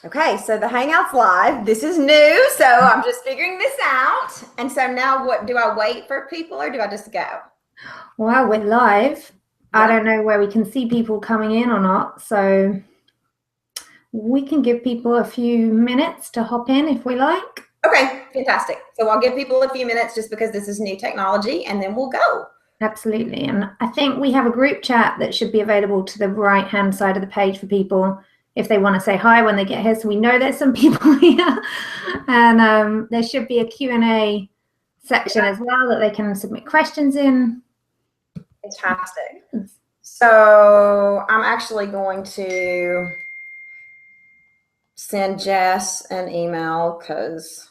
Okay, so the Hangout's live. This is new, so I'm just figuring this out. And so now what, do I wait for people or do I just go? Well, we're live. Yeah. I don't know where we can see people coming in or not, so we can give people a few minutes to hop in if we like. Okay, fantastic. So I'll give people a few minutes just because this is new technology and then we'll go. Absolutely. And I think we have a group chat that should be available to the right-hand side of the page for people if they want to say hi when they get here. So we know there's some people here. And there should be a Q&A section as well that they can submit questions in. Fantastic. So I'm actually going to send Jess an email because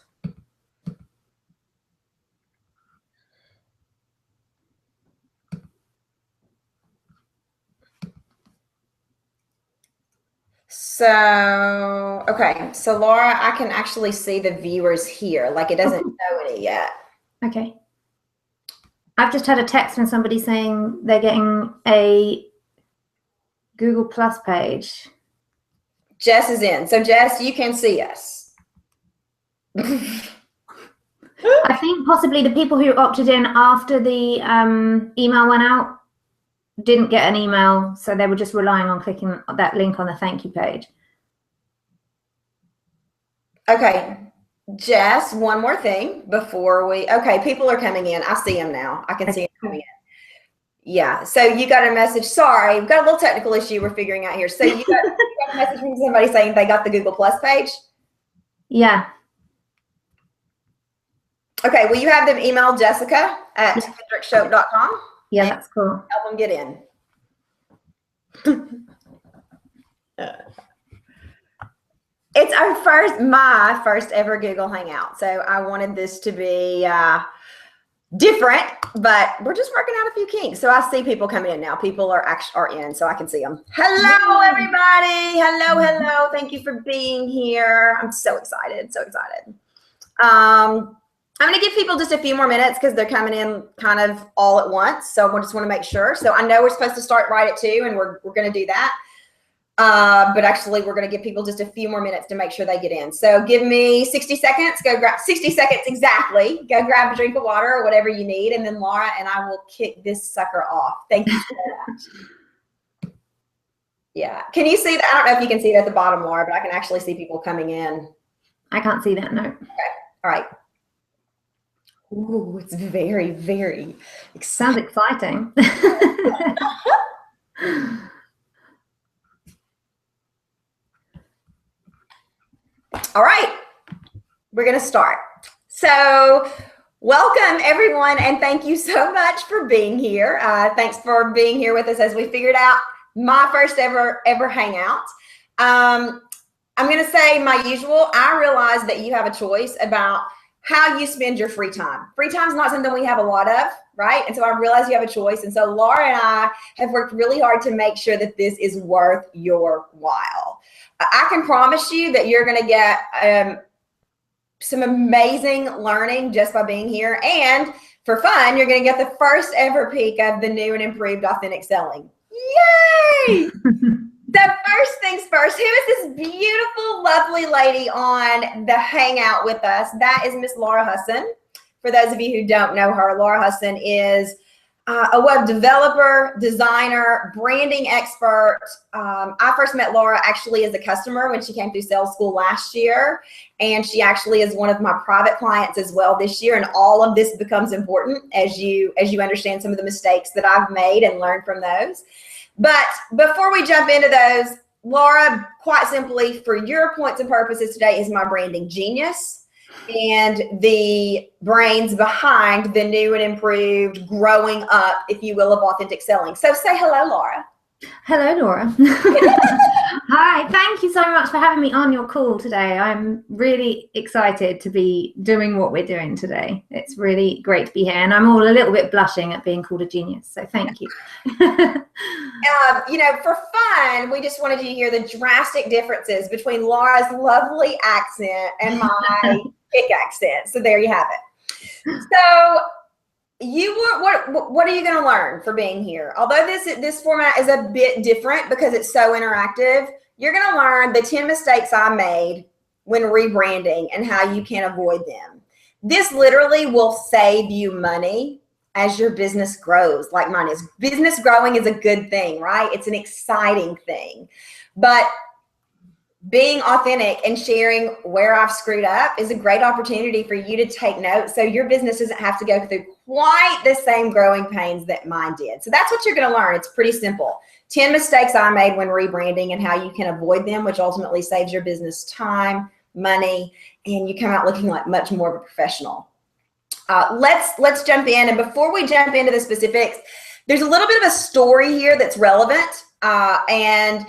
okay, so Laura, I can actually see the viewers here. Like it doesn't show any yet. Okay. I've just had a text from somebody saying they're getting a Google Plus page. Jess is in. So Jess, you can see us. I think possibly the people who opted in after the email went out didn't get an email, so they were just relying on clicking that link on the thank you page. Okay, Jess, one more thing before okay, people are coming in. I see them now. I can see them coming in. Yeah, so you got a message. Sorry, we've got a little technical issue we're figuring out here. So you got a message from somebody saying they got the Google Plus page? Yeah. Okay, will you have them email Jessica at hendrickshow.com? Yeah, that's cool. Help them get in. It's my first ever Google Hangout. So I wanted this to be different, but we're just working out a few kinks. So I see people coming in now. People are in, so I can see them. Hello, everybody. Hello. Thank you for being here. I'm so excited. I'm going to give people just a few more minutes because they're coming in kind of all at once. So we just want to make sure. So I know we're supposed to start right at 2, and we're going to do that. But actually, we're going to give people just a few more minutes to make sure they get in. So give me 60 seconds. Go grab 60 seconds exactly. Go grab a drink of water or whatever you need. And then Laura and I will kick this sucker off. Thank you so much. Yeah. Can you see that? I don't know if you can see it at the bottom, Laura, but I can actually see people coming in. I can't see that, no. Okay. All right. Ooh, it's very, very sounds exciting. All right, we're going to start. So welcome, everyone, and thank you so much for being here. Thanks for being here with us as we figured out my first ever hangout. I'm going to say my usual. I realize that you have a choice about how you spend your free time. Free time is not something we have a lot of, right? And so I realize you have a choice. And so Laura and I have worked really hard to make sure that this is worth your while. I can promise you that you're going to get some amazing learning just by being here. And for fun, you're going to get the first ever peek of the new and improved authentic selling. Yay! So first things first, who is this beautiful, lovely lady on the Hangout with us? That is Miss Laura Husson. For those of you who don't know her, Laura Husson is a web developer, designer, branding expert. I first met Laura actually as a customer when she came through sales school last year. And she actually is one of my private clients as well this year. And all of this becomes important as you understand some of the mistakes that I've made and learned from those. But before we jump into those, Laura, quite simply, for your points and purposes today, is my branding genius and the brains behind the new and improved growing up, if you will, of authentic selling. So say hello, Laura. Hello, Laura. Hi, thank you so much for having me on your call today. I'm really excited to be doing what we're doing today. It's really great to be here, and I'm all a little bit blushing at being called a genius, so thank you. You know, for fun, we just wanted you to hear the drastic differences between Laura's lovely accent and my thick accent. So there you have it. So what are you going to learn for being here? Although this format is a bit different because it's so interactive, you're going to learn the 10 mistakes I made when rebranding and how you can avoid them. This literally will save you money as your business grows, like mine is. Business growing is a good thing, right? It's an exciting thing. But being authentic and sharing where I've screwed up is a great opportunity for you to take notes so your business doesn't have to go through quite the same growing pains that mine did. So that's what you're going to learn. It's pretty simple. 10 mistakes I made when rebranding and how you can avoid them, which ultimately saves your business time, money, and you come out looking like much more of a professional. Let's jump in. And before we jump into the specifics, there's a little bit of a story here that's relevant, and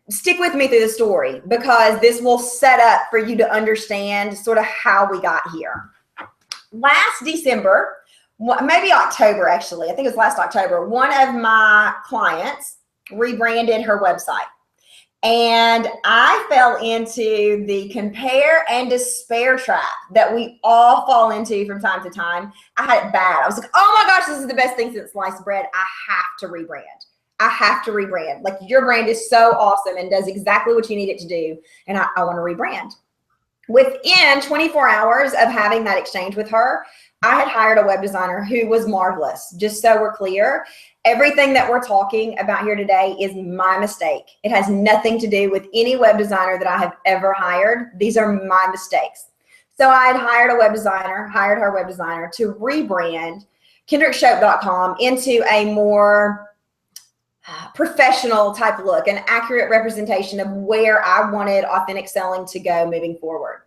stick with me through the story because this will set up for you to understand sort of how we got here. Last December, maybe October actually, I think it was last October, one of my clients rebranded her website. And I fell into the compare and despair trap that we all fall into from time to time. I had it bad. I was like, oh my gosh, this is the best thing since sliced bread. I have to rebrand. I have to rebrand. Like, your brand is so awesome and does exactly what you need it to do. And I want to rebrand. Within 24 hours of having that exchange with her, I had hired a web designer who was marvelous. Just so we're clear, everything that we're talking about here today is my mistake. It has nothing to do with any web designer that I have ever hired. These are my mistakes. So I had hired her web designer to rebrand KendrickShope.com into a more professional type look, an accurate representation of where I wanted authentic selling to go moving forward.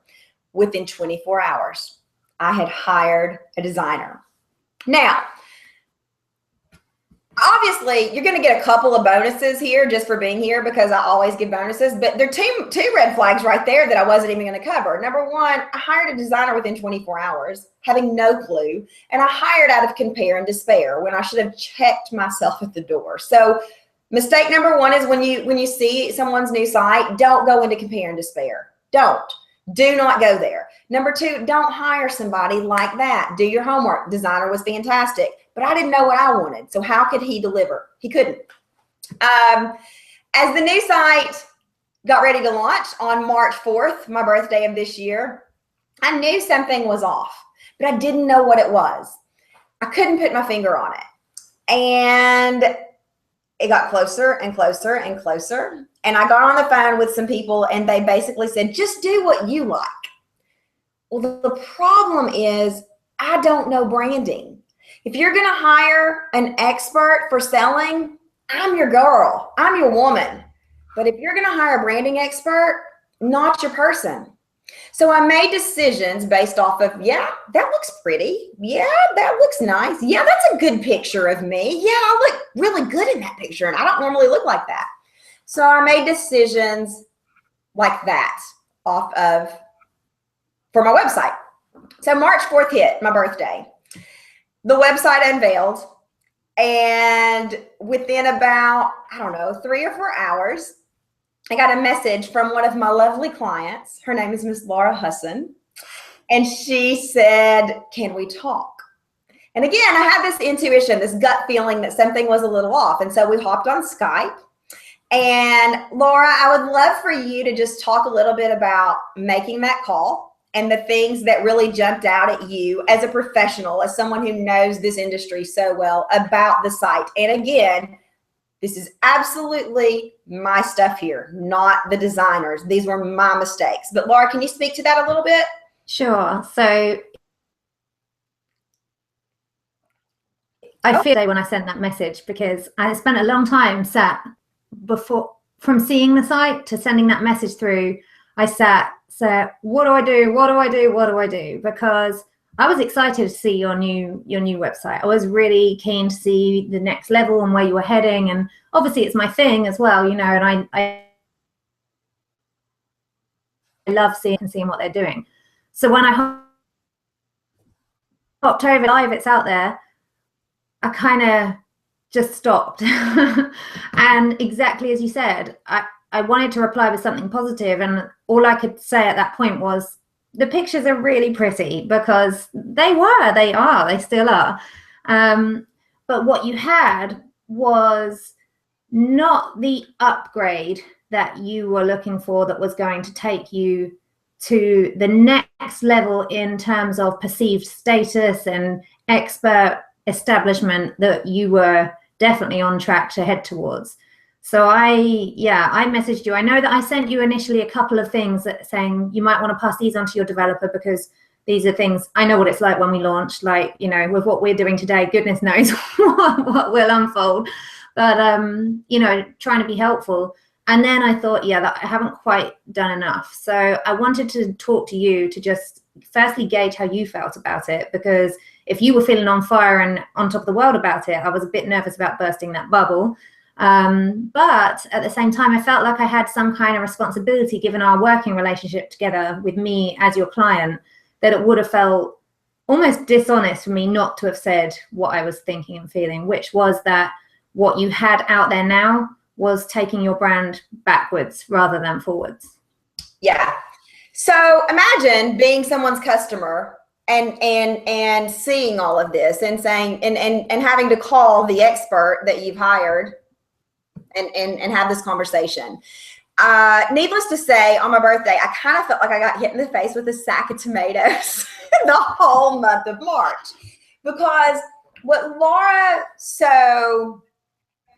Within 24 hours, I had hired a designer. Now, obviously, you're going to get a couple of bonuses here just for being here because I always give bonuses, but there are two red flags right there that I wasn't even going to cover. Number one, I hired a designer within 24 hours, having no clue, and I hired out of compare and despair when I should have checked myself at the door. So mistake number one is when you see someone's new site, don't go into compare and despair. Do not go there. Number two, don't hire somebody like that. Do your homework. Designer was fantastic, but I didn't know what I wanted. So how could he deliver? He couldn't. As the new site got ready to launch on March 4th, my birthday of this year, I knew something was off, but I didn't know what it was. I couldn't put my finger on it. And it got closer and closer and closer. And I got on the phone with some people and they basically said, just do what you like. Well, the problem is I don't know branding. If you're going to hire an expert for selling, I'm your girl. I'm your woman. But if you're going to hire a branding expert, not your person. So I made decisions based off of, yeah, that looks pretty. Yeah, that looks nice. Yeah, that's a good picture of me. Yeah, I look really good in that picture, and I don't normally look like that. So I made decisions like that for my website. So March 4th hit, my birthday. The website unveiled, and within about, 3 or 4 hours, I got a message from one of my lovely clients. Her name is Miss Laura Husson. And she said, can we talk? And again, I had this intuition, this gut feeling that something was a little off. And so we hopped on Skype. And Laura, I would love for you to just talk a little bit about making that call and the things that really jumped out at you as a professional, as someone who knows this industry so well about the site. And again, this is absolutely my stuff here, not the designers. These were my mistakes. But Laura, can you speak to that a little bit? Sure. So I feel when I sent that message because I spent a long time sat before, from seeing the site to sending that message through. I said, what do I do? What do I do? What do I do? Because I was excited to see your new website. I was really keen to see the next level and where you were heading. And obviously it's my thing as well, and I love seeing what they're doing. So when I hopped over live, it's out there, I kind of just stopped. And exactly as you said, I wanted to reply with something positive, and all I could say at that point was, the pictures are really pretty, because they still are. But what you had was not the upgrade that you were looking for that was going to take you to the next level in terms of perceived status and expert establishment that you were definitely on track to head towards. So I messaged you. I know that I sent you initially a couple of things saying you might want to pass these on to your developer, because these are things, I know what it's like when we launch, like, you know, with what we're doing today, goodness knows what will unfold. But, you know, trying to be helpful. And then I thought, yeah, that I haven't quite done enough. So I wanted to talk to you to just firstly gauge how you felt about it, because if you were feeling on fire and on top of the world about it, I was a bit nervous about bursting that bubble. But at the same time, I felt like I had some kind of responsibility, given our working relationship together with me as your client, that it would have felt almost dishonest for me not to have said what I was thinking and feeling, which was that what you had out there now was taking your brand backwards rather than forwards. Yeah. So imagine being someone's customer and seeing all of this and saying and having to call the expert that you've hired and have this conversation. Needless to say, on my birthday, I kind of felt like I got hit in the face with a sack of tomatoes the whole month of March, because what Laura so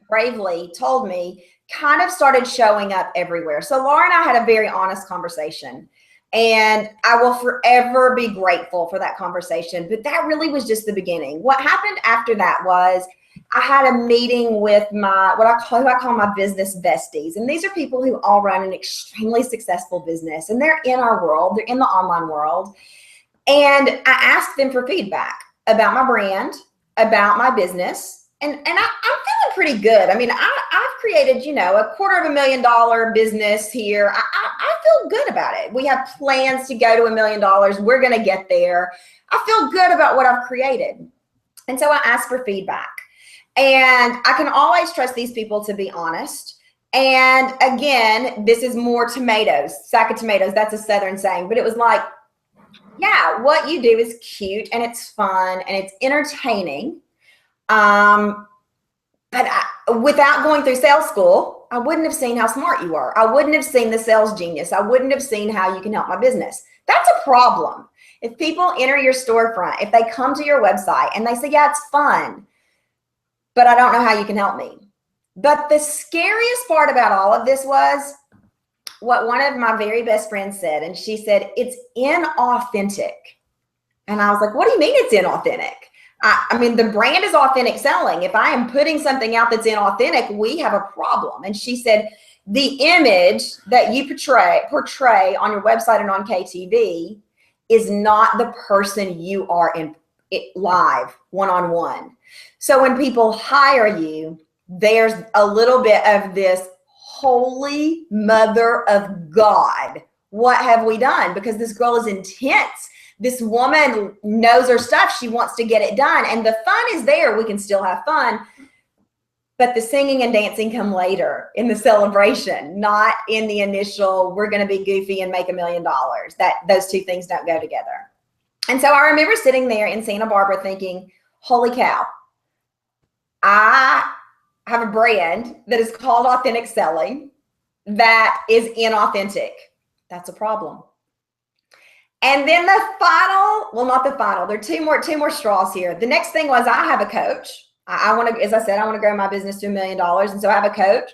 bravely told me kind of started showing up everywhere. So Laura and I had a very honest conversation, and I will forever be grateful for that conversation. But that really was just the beginning. What happened after that was I had a meeting with my, who I call my business besties. And these are people who all run an extremely successful business, and they're in our world, they're in the online world. And I asked them for feedback about my brand, about my business. And I'm feeling pretty good. I mean, I've created, you know, $250,000 business here. I feel good about it. We have plans to go to $1 million. We're going to get there. I feel good about what I've created. And so I asked for feedback. And I can always trust these people to be honest. And again, this is more tomatoes, sack of tomatoes. That's a Southern saying. But it was like, yeah, what you do is cute and it's fun and it's entertaining. But without going through sales school, I wouldn't have seen how smart you are. I wouldn't have seen the sales genius. I wouldn't have seen how you can help my business. That's a problem. If people enter your storefront, if they come to your website and they say, yeah, it's fun, but I don't know how you can help me. But the scariest part about all of this was what one of my very best friends said. And she said, it's inauthentic. And I was like, what do you mean it's inauthentic? I mean, the brand is authentic selling. If I am putting something out that's inauthentic, we have a problem. And she said, the image that you portray on your website and on KTV is not the person you are in live, one-on-one. So when people hire you, there's a little bit of this holy mother of God. What have we done? Because this girl is intense. This woman knows her stuff. She wants to get it done. And the fun is there. We can still have fun. But the singing and dancing come later in the celebration, not in the initial, we're going to be goofy and make $1 million. Those two things don't go together. And so I remember sitting there in Santa Barbara thinking, holy cow, I have a brand that is called authentic selling that is inauthentic. That's a problem. And then the final, well, not the final, there are two more straws here. The next thing was I have a coach. I want to, as I said, I want to grow my business to $1 million. And so I have a coach.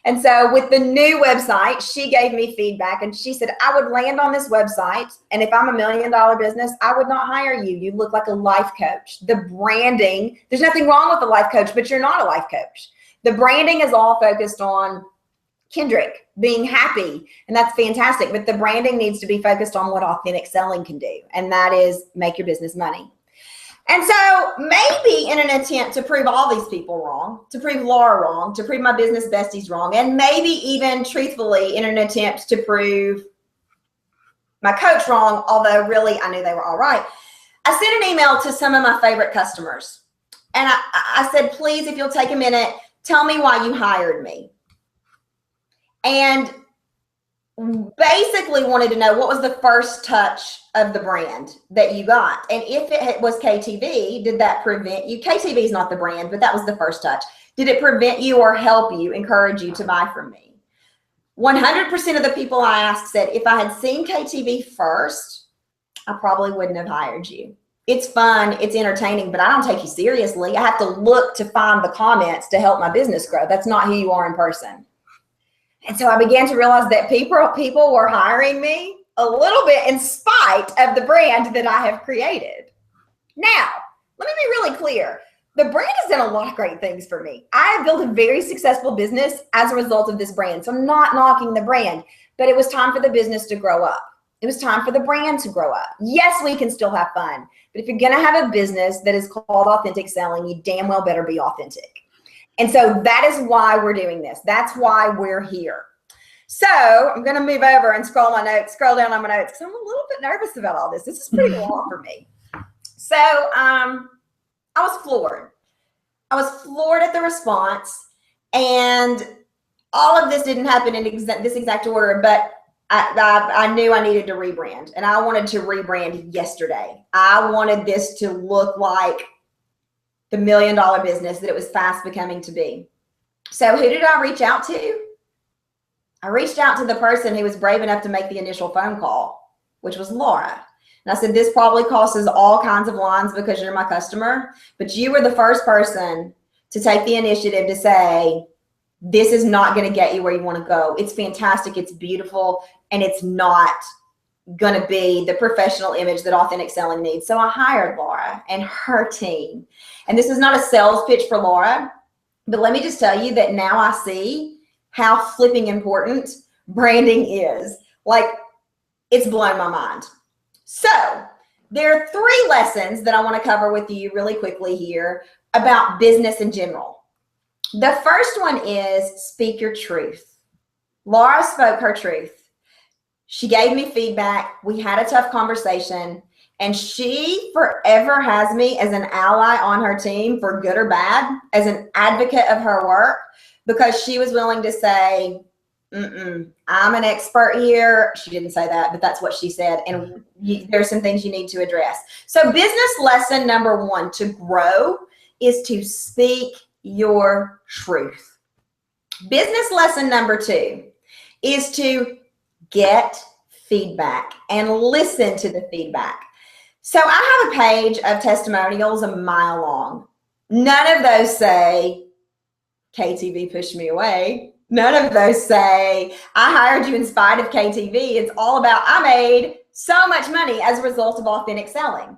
And so with the new website, she gave me feedback and she said, I would land on this website. And if I'm $1 million business, I would not hire you. You look like a life coach. The branding, there's nothing wrong with a life coach, but you're not a life coach. The branding is all focused on Kendrick being happy, and that's fantastic. But the branding needs to be focused on what authentic selling can do, and that is make your business money. And so maybe in an attempt to prove all these people wrong, to prove Laura wrong, to prove my business besties wrong, and maybe even truthfully in an attempt to prove my coach wrong, although really I knew they were all right, I sent an email to some of my favorite customers. And I said, please, if you'll take a minute, tell me why you hired me. And basically wanted to know what was the first touch of the brand that you got. And if it was KTV, did that prevent you? KTV is not the brand, but that was the first touch. Did it prevent you or help you, encourage you to buy from me? 100% of the people I asked said, if I had seen KTV first, I probably wouldn't have hired you. It's fun, it's entertaining, but I don't take you seriously. I have to look to find the comments to help my business grow. That's not who you are in person. And so I began to realize that people were hiring me a little bit in spite of the brand that I have created. Now, let me be really clear. The brand has done a lot of great things for me. I have built a very successful business as a result of this brand. So I'm not knocking the brand, but it was time for the business to grow up. It was time for the brand to grow up. Yes, we can still have fun, but if you're going to have a business that is called authentic selling, you damn well better be authentic. And so that is why we're doing this. That's why we're here. So I'm going to move over and scroll down on my notes because I'm a little bit nervous about all this. This is pretty long for me. So I was floored. I was floored at the response, and all of this didn't happen in this exact order, but I knew I needed to rebrand, and I wanted to rebrand yesterday. I wanted this to look like the $1 million business that it was fast becoming to be. So who did I reach out to? I reached out to the person who was brave enough to make the initial phone call, which was Laura. And I said, this probably costs all kinds of lines because you're my customer, but you were the first person to take the initiative to say, this is not going to get you where you want to go. It's fantastic. It's beautiful. And it's not going to be the professional image that authentic selling needs. So I hired Laura and her team. And this is not a sales pitch for Laura, but let me just tell you that now I see how flipping important branding is. Like, it's blown my mind. So there are 3 lessons that I want to cover with you really quickly here about business in general. The first one is speak your truth. Laura spoke her truth. She gave me feedback. We had a tough conversation, and she forever has me as an ally on her team, for good or bad, as an advocate of her work, because she was willing to say, I'm an expert here. She didn't say that, but that's what she said. And there's some things you need to address. So business lesson number 1 to grow is to speak your truth. Business lesson number 2 is to get feedback and listen to the feedback. So I have a page of testimonials a mile long. None of those say, KTV pushed me away. None of those say, I hired you in spite of KTV. It's all about, I made so much money as a result of authentic selling.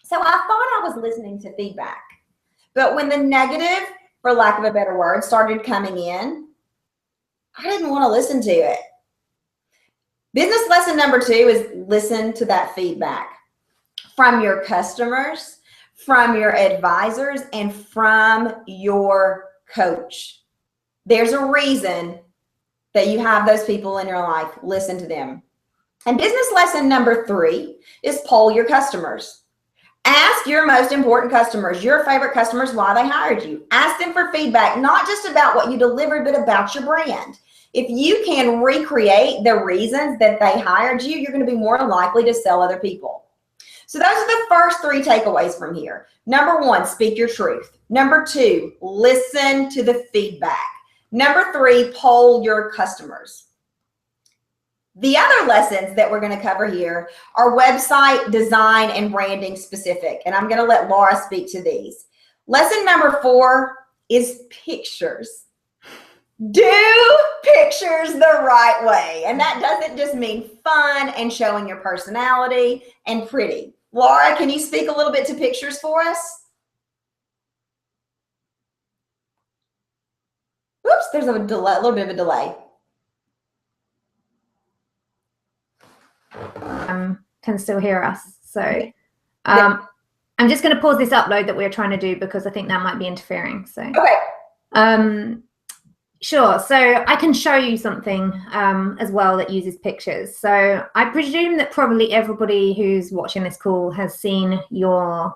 So I thought I was listening to feedback. But when the negative, for lack of a better word, started coming in, I didn't want to listen to it. Business lesson number 2 is listen to that feedback from your customers, from your advisors, and from your coach. There's a reason that you have those people in your life. Listen to them. And business lesson number 3 is poll your customers. Ask your most important customers, your favorite customers, why they hired you. Ask them for feedback, not just about what you delivered, but about your brand. If you can recreate the reasons that they hired you, you're going to be more likely to sell other people. So those are the first 3 takeaways from here. Number 1, speak your truth. Number 2, listen to the feedback. Number 3, poll your customers. The other lessons that we're going to cover here are website design and branding specific, and I'm going to let Laura speak to these. Lesson number 4 is pictures. Do pictures the right way, and that doesn't just mean fun and showing your personality and pretty. Laura, can you speak a little bit to pictures for us? Oops, there's a delay, a little bit of a delay. Can still hear us. So I'm just going to pause this upload that we're trying to do because I think that might be interfering. So okay. Sure. So I can show you something as well that uses pictures. So I presume that probably everybody who's watching this call has seen your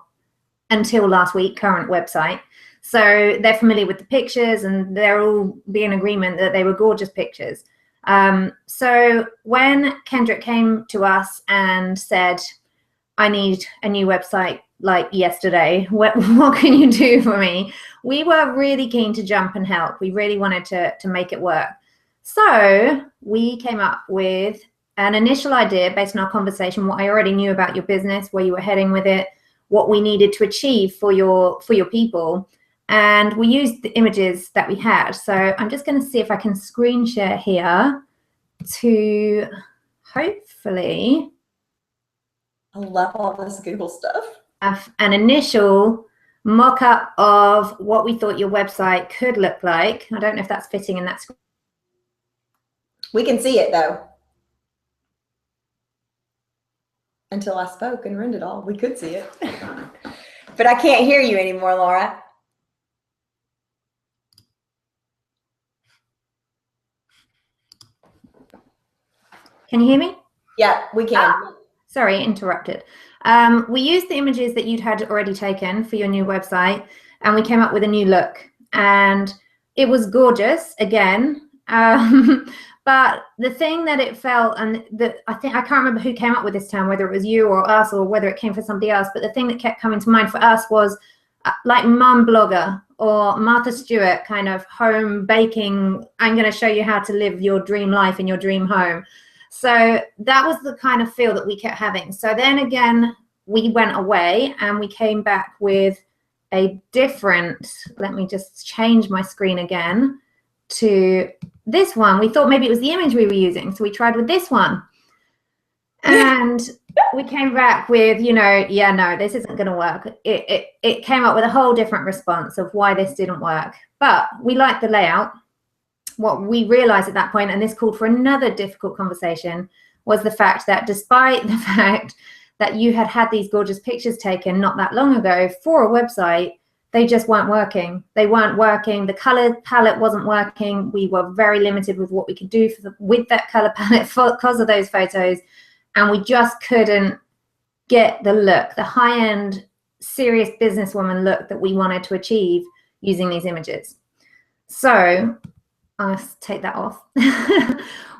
until last week current website. So they're familiar with the pictures and they're all be in agreement that they were gorgeous pictures. So when Kendrick came to us and said, I need a new website like yesterday, what can you do for me? We were really keen to jump and help. We really wanted to make it work. So we came up with an initial idea based on our conversation, what I already knew about your business, where you were heading with it, what we needed to achieve for your people. And we used the images that we had. So I'm just going to see if I can screen share here to hopefully. I love all this Google stuff. Have an initial mock-up of what we thought your website could look like. I don't know if that's fitting in that screen. We can see it though. Until I spoke and rendered all, we could see it. But I can't hear you anymore, Laura. Can you hear me? Yeah, we can. Sorry, interrupted. We used the images that you'd had already taken for your new website, and we came up with a new look. And it was gorgeous, again. But the thing that it felt, and I can't remember who came up with this term, whether it was you or us or whether it came from somebody else, but the thing that kept coming to mind for us was like mum blogger or Martha Stewart kind of home baking. I'm going to show you how to live your dream life in your dream home. So that was the kind of feel that we kept having. So then again, we went away and we came back with a different, let me just change my screen again to this one. We thought maybe it was the image we were using. So we tried with this one. And we came back with, yeah, no, this isn't going to work. It came up with a whole different response of why this didn't work. But we liked the layout. What we realized at that point, and this called for another difficult conversation, was the fact that despite the fact that you had these gorgeous pictures taken not that long ago for a website, they just weren't working. They weren't working. The color palette wasn't working. We were very limited with what we could do with that color palette because of those photos. And we just couldn't get the look, the high-end, serious businesswoman look that we wanted to achieve using these images. So I'll take that off.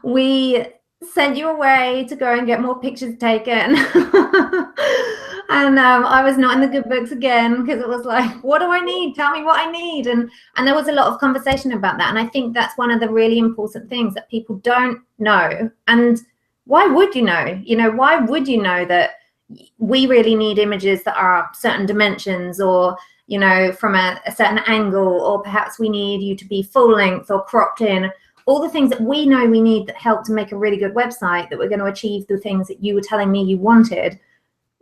We sent you away to go and get more pictures taken. And I was not in the good books again because it was like, what do I need? Tell me what I need. And there was a lot of conversation about that. And I think that's one of the really important things that people don't know. And why would you know? Why would you know that we really need images that are certain dimensions or, from a certain angle, or perhaps we need you to be full length or cropped in, all the things that we know we need that help to make a really good website, that we're going to achieve the things that you were telling me you wanted.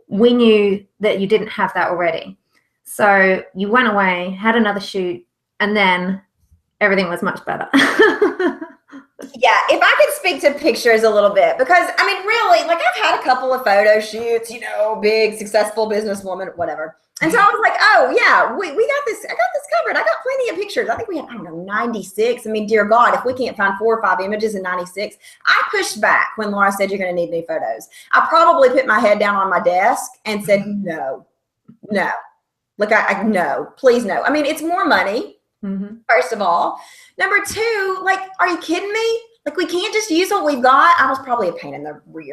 We knew that you didn't have that already. So you went away, had another shoot, and then everything was much better. Yeah, if I could speak to pictures a little bit, because I mean, really, like I've had a couple of photo shoots, big, successful businesswoman, whatever. And so I was like, oh yeah, we got this, I got this covered. I got plenty of pictures. I think we had, 96. I mean, dear God, if we can't find 4 or 5 images in 96, I pushed back when Laura said you're going to need new photos. I probably put my head down on my desk and said, no, like no, please no. I mean, it's more money. Mm-hmm. First of all. Number 2, like, are you kidding me? Like, we can't just use what we've got. I was probably a pain in the rear.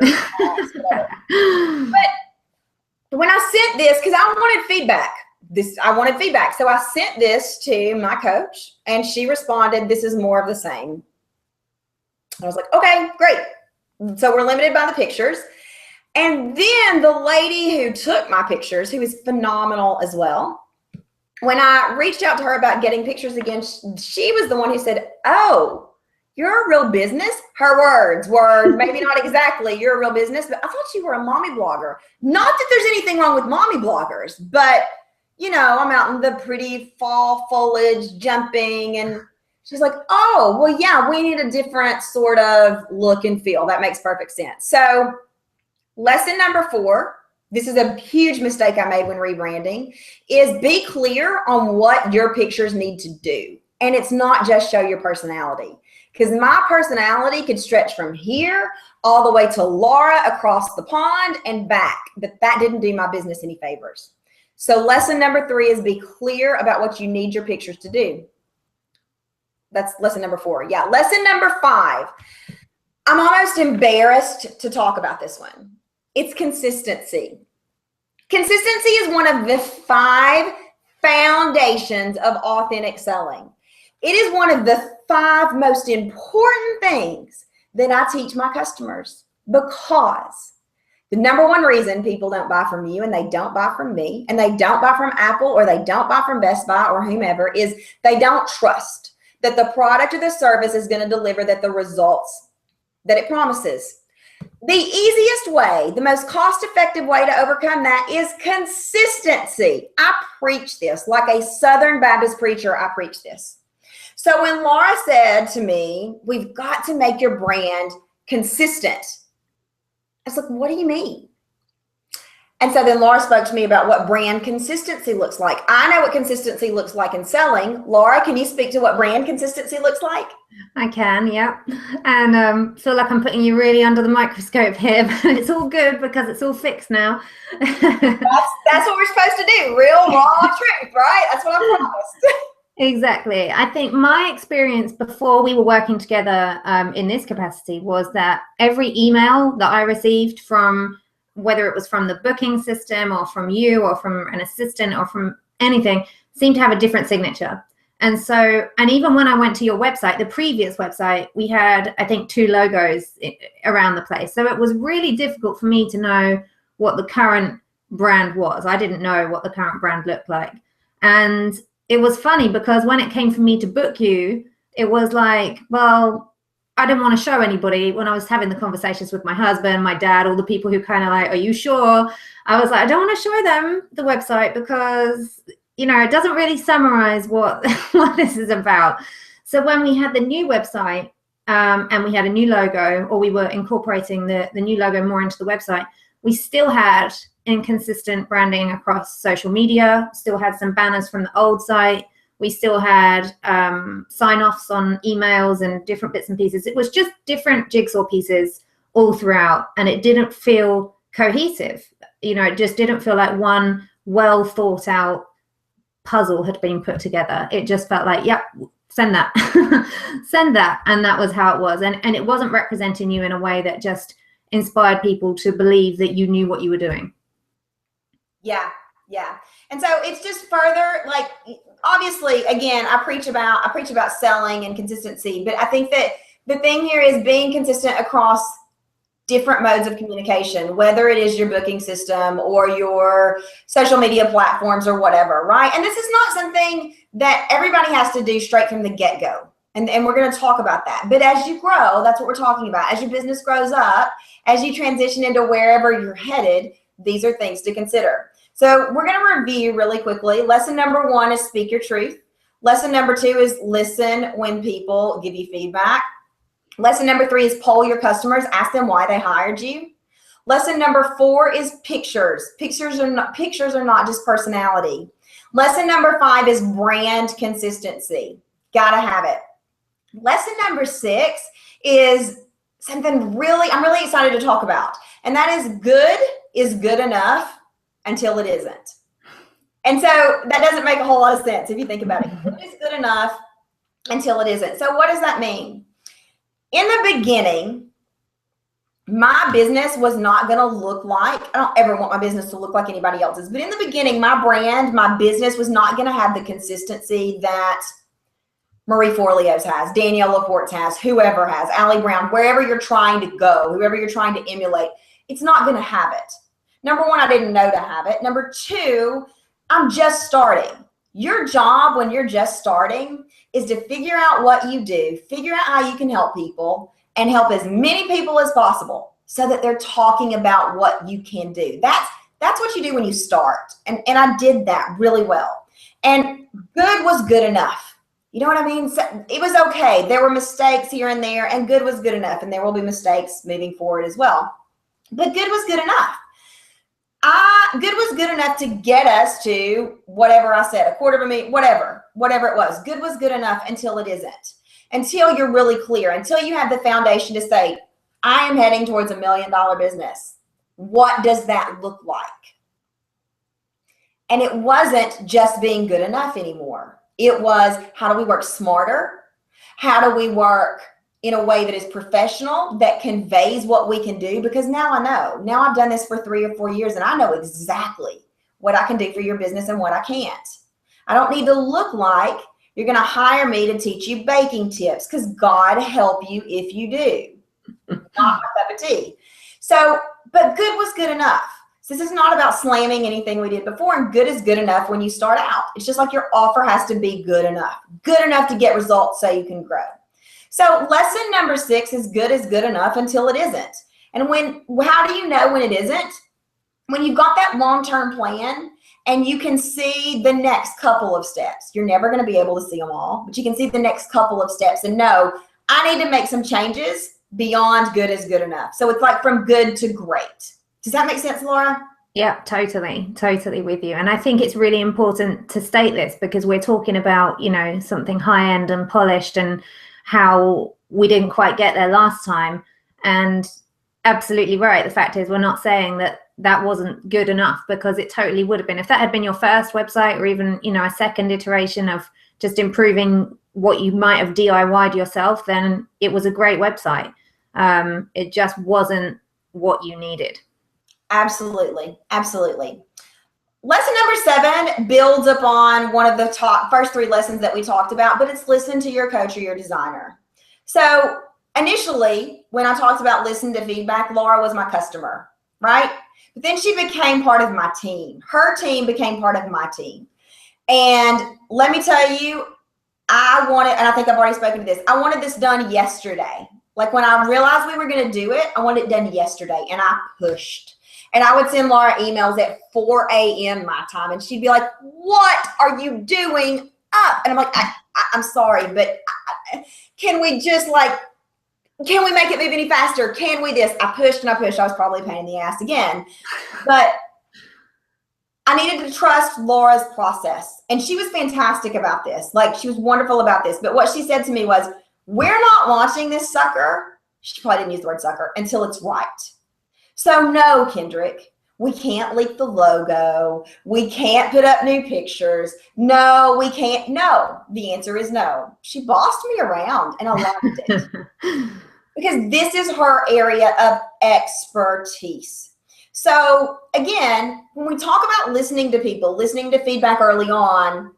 But when I sent this, because I wanted feedback. So I sent this to my coach and she responded, this is more of the same. I was like, okay, great. So we're limited by the pictures. And then the lady who took my pictures, who is phenomenal as well, when I reached out to her about getting pictures again, she was the one who said, oh, you're a real business? Her words were, maybe not exactly, you're a real business, but I thought you were a mommy blogger. Not that there's anything wrong with mommy bloggers, but, I'm out in the pretty fall foliage jumping. And she's like, oh, well, yeah, we need a different sort of look and feel. That makes perfect sense. So lesson number 4, this is a huge mistake I made when rebranding, is be clear on what your pictures need to do. And it's not just show your personality, because my personality could stretch from here all the way to Laura across the pond and back, but that didn't do my business any favors. So lesson number 3 is be clear about what you need your pictures to do. That's lesson number 4. Yeah. Lesson number 5. I'm almost embarrassed to talk about this one. It's consistency. Consistency is one of the 5 foundations of authentic selling. It is one of the 5 most important things that I teach my customers, because the number one reason people don't buy from you, and they don't buy from me, and they don't buy from Apple, or they don't buy from Best Buy or whomever, is they don't trust that the product or the service is going to deliver the results that it promises. The easiest way, the most cost-effective way to overcome that is consistency. I preach this like a Southern Baptist preacher. I preach this. So when Laura said to me, we've got to make your brand consistent, I was like, what do you mean? And so then Laura spoke to me about what brand consistency looks like. I know what consistency looks like in selling. Laura, can you speak to what brand consistency looks like? I can, yeah. And feel like I'm putting you really under the microscope here, but it's all good because it's all fixed now. That's what we're supposed to do. Real, raw truth, right? That's what I promised. Exactly. I think my experience before we were working together in this capacity was that every email that I received, from whether it was from the booking system or from you or from an assistant or from anything, seemed to have a different signature. And so, and even when I went to your website, the previous website, we had, I think, 2 logos around the place. So it was really difficult for me to know what the current brand was. I didn't know what the current brand looked like. And it was funny because when it came for me to book you, it was like, well, I didn't want to show anybody. When I was having the conversations with my husband, my dad, all the people who kind of like, are you sure? I was like, I don't want to show them the website because, you know, it doesn't really summarize what this is about. So when we had the new website and we had a new logo, or we were incorporating the new logo more into the website, we still had inconsistent branding across social media, still had some banners from the old site. We still had sign-offs on emails and different bits and pieces. It was just different jigsaw pieces all throughout, and it didn't feel cohesive. You know, it just didn't feel like one well thought out puzzle had been put together. It just felt like, yep, send that, send that. And that was how it was. And it wasn't representing you in a way that just inspired people to believe that you knew what you were doing. Yeah. And so it's just further, like, obviously, again, I preach about selling and consistency, but I think that the thing here is being consistent across different modes of communication, whether it is your booking system or your social media platforms or whatever, right? And this is not something that everybody has to do straight from the get-go. And we're going to talk about that. But as you grow, that's what we're talking about. As your business grows up, as you transition into wherever you're headed, these are things to consider. So we're going to review really quickly. Lesson number 1 is speak your truth. Lesson number 2 is listen when people give you feedback. Lesson number 3 is poll your customers, ask them why they hired you. Lesson number 4 is pictures. Pictures are not just personality. Lesson number 5 is brand consistency. Gotta have it. Lesson number 6 is something I'm really excited to talk about. And that is good enough until it isn't. And so that doesn't make a whole lot of sense if you think about it. It is good enough until it isn't. So what does that mean? In the beginning, my business was not going to look like, I don't ever want my business to look like anybody else's, but in the beginning, my brand, my business was not going to have the consistency that Marie Forleo's has, Danielle Laporte's has, whoever has, Allie Brown, wherever you're trying to go, whoever you're trying to emulate, it's not going to have it. Number 1, I didn't know to have it. Number 2, I'm just starting. Your job when you're just starting is to figure out what you do, figure out how you can help people, and help as many people as possible so that they're talking about what you can do. That's what you do when you start. And I did that really well. And good was good enough. You know what I mean? So it was okay. There were mistakes here and there, and good was good enough. And there will be mistakes moving forward as well. But good was good enough. Good was good enough to get us to whatever I said, $250,000, whatever it was. Good was good enough until it isn't. Until you're really clear, until you have the foundation to say, I am heading towards $1 million business. What does that look like? And it wasn't just being good enough anymore. It was, how do we work smarter? How do we work in a way that is professional, that conveys what we can do? Because now I know. Now I've done this for 3 or 4 years, and I know exactly what I can do for your business and what I can't. I don't need to look like You're going to hire me to teach you baking tips because God help you if you do. Not my cup of tea. So, but good was good enough. So this is not about slamming anything we did before, and good is good enough when you start out. It's just like your offer has to be good enough to get results so you can grow. So lesson number 6 is good enough until it isn't. And how do you know when it isn't? When you've got that long-term plan and you can see the next couple of steps. You're never going to be able to see them all, but you can see the next couple of steps and know, I need to make some changes beyond good is good enough. So it's like from good to great. Does that make sense, Laura? Yeah, totally with you. And I think it's really important to state this because we're talking about, something high end and polished and how we didn't quite get there last time. And absolutely right. The fact is, we're not saying that wasn't good enough, because it totally would have been. If that had been your first website, or even, a second iteration of just improving what you might have DIY'd yourself, then it was a great website. It just wasn't what you needed. Absolutely. Lesson number 7 builds upon one of the first 3 lessons that we talked about, but it's listen to your coach or your designer. So initially, when I talked about listen to feedback, Laura was my customer, right? But then she became part of my team. Her team became part of my team. And let me tell you, and I think I've already spoken to this, I wanted this done yesterday. Like when I realized we were going to do it, I wanted it done yesterday, and I pushed. And I would send Laura emails at 4 a.m. my time, and she'd be like, what are you doing up? And I'm like, I'm sorry, but can we make it move any faster? Can we this? I pushed and I pushed. I was probably a pain in the ass again. But I needed to trust Laura's process. And she was fantastic about this. Like, she was wonderful about this. But what she said to me was, we're not launching this sucker. She probably didn't use the word sucker until it's right. So no, Kendrick, we can't leak the logo. We can't put up new pictures. No, we can't. No, the answer is no. She bossed me around, and I loved it because this is her area of expertise. So again, when we talk about listening to people, listening to feedback early on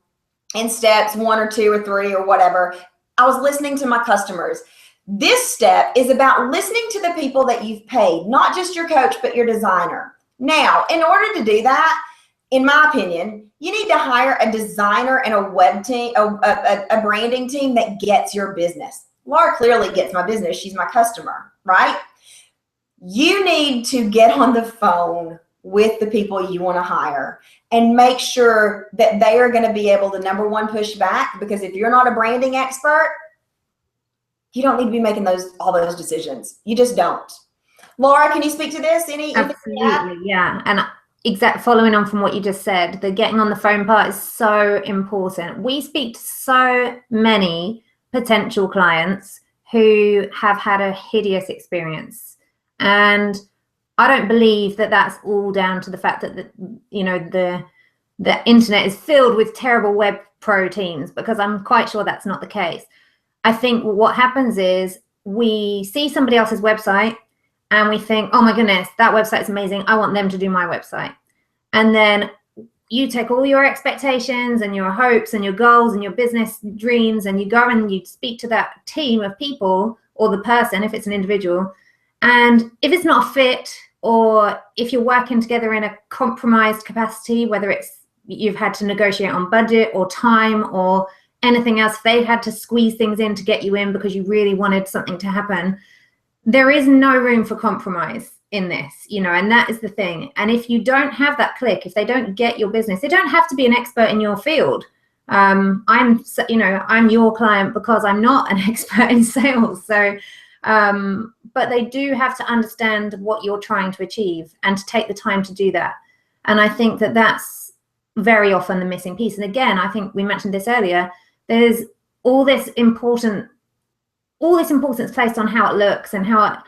in steps 1 or 2 or 3 or whatever, I was listening to my customers. This step is about listening to the people that you've paid, not just your coach, but your designer. Now, in order to do that, in my opinion, you need to hire a designer and a web team, a branding team that gets your business. Laura clearly gets my business. She's my customer, right? You need to get on the phone with the people you want to hire and make sure that they are going to be able to, number one, push back, because if you're not a branding expert, you don't need to be making all those decisions. You just don't. Laura, can you speak to this? Absolutely, yeah. And following on from what you just said, the getting on the phone part is so important. We speak to so many potential clients who have had a hideous experience. And I don't believe that that's all down to the fact that the internet is filled with terrible web pro teams, because I'm quite sure that's not the case. I think what happens is we see somebody else's website and we think, oh my goodness, that website's amazing. I want them to do my website. And then you take all your expectations and your hopes and your goals and your business dreams, and you go and you speak to that team of people, or the person, if it's an individual. And if it's not a fit, or if you're working together in a compromised capacity, whether it's you've had to negotiate on budget or time or anything else, they've had to squeeze things in to get you in because you really wanted something to happen. There is no room for compromise in this, and that is the thing. And if you don't have that click, if they don't get your business, they don't have to be an expert in your field. I'm your client because I'm not an expert in sales. So, but they do have to understand what you're trying to achieve and to take the time to do that. And I think that that's very often the missing piece. And again, I think we mentioned this earlier, there's all this importance placed on how it looks and how it,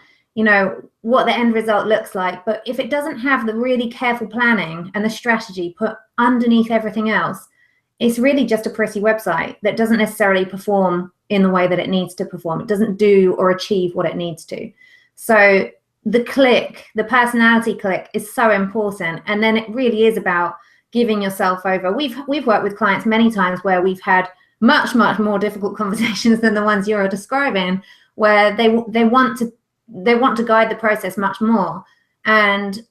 what the end result looks like. But if it doesn't have the really careful planning and the strategy put underneath everything else, it's really just a pretty website that doesn't necessarily perform in the way that it needs to perform. It doesn't do or achieve what it needs to. So the click, the personality click, is so important. And then it really is about giving yourself over. We've worked with clients many times where we've had much more difficult conversations than the ones you're describing, where they want to guide the process much more. And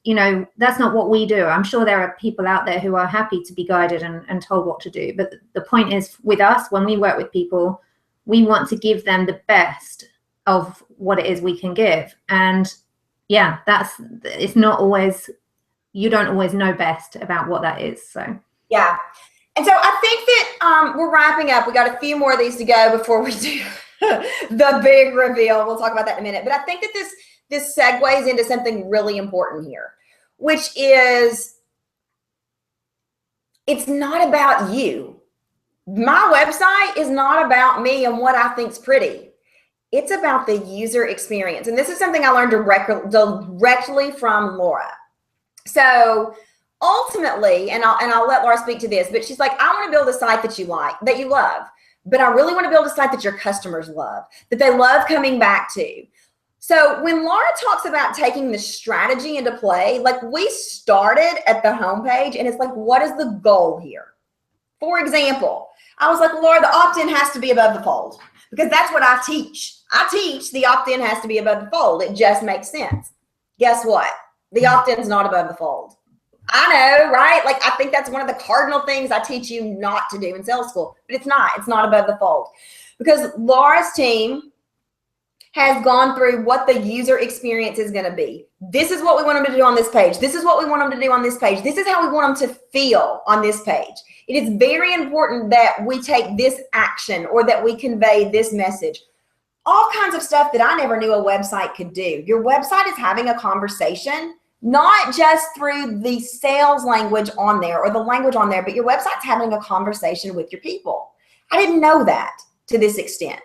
that's not what we do. I'm sure there are people out there who are happy to be guided and told what to do, but the point is, with us, when we work with people, we want to give them the best of what it is we can give. And yeah, it's not always, you don't always know best about what that is. So yeah. And so I think that we're wrapping up. We got a few more of these to go before we do the big reveal. We'll talk about that in a minute. But I think that this segues into something really important here, which is, it's not about you. My website is not about me and what I think's pretty. It's about the user experience. And this is something I learned directly from Laura. So ultimately, and I'll let Laura speak to this, but she's like, I want to build a site that you like, that you love, but I really want to build a site that your customers love, that they love coming back to. So when Laura talks about taking the strategy into play, like, we started at the homepage, and it's like, what is the goal here? For example, I was like, Laura, the opt-in has to be above the fold, because that's what I teach. I teach the opt-in has to be above the fold. It just makes sense. Guess what? The opt-in's not above the fold. I know, right? Like, I think that's one of the cardinal things I teach you not to do in sales school, but it's not above the fold, because Laura's team has gone through what the user experience is going to be. This is what we want them to do on this page. This is what we want them to do on this page. This is how we want them to feel on this page. It is very important that we take this action, or that we convey this message. All kinds of stuff that I never knew a website could do. Your website is having a conversation, not just through the sales language on there or the language on there, but your website's having a conversation with your people. I didn't know that to this extent.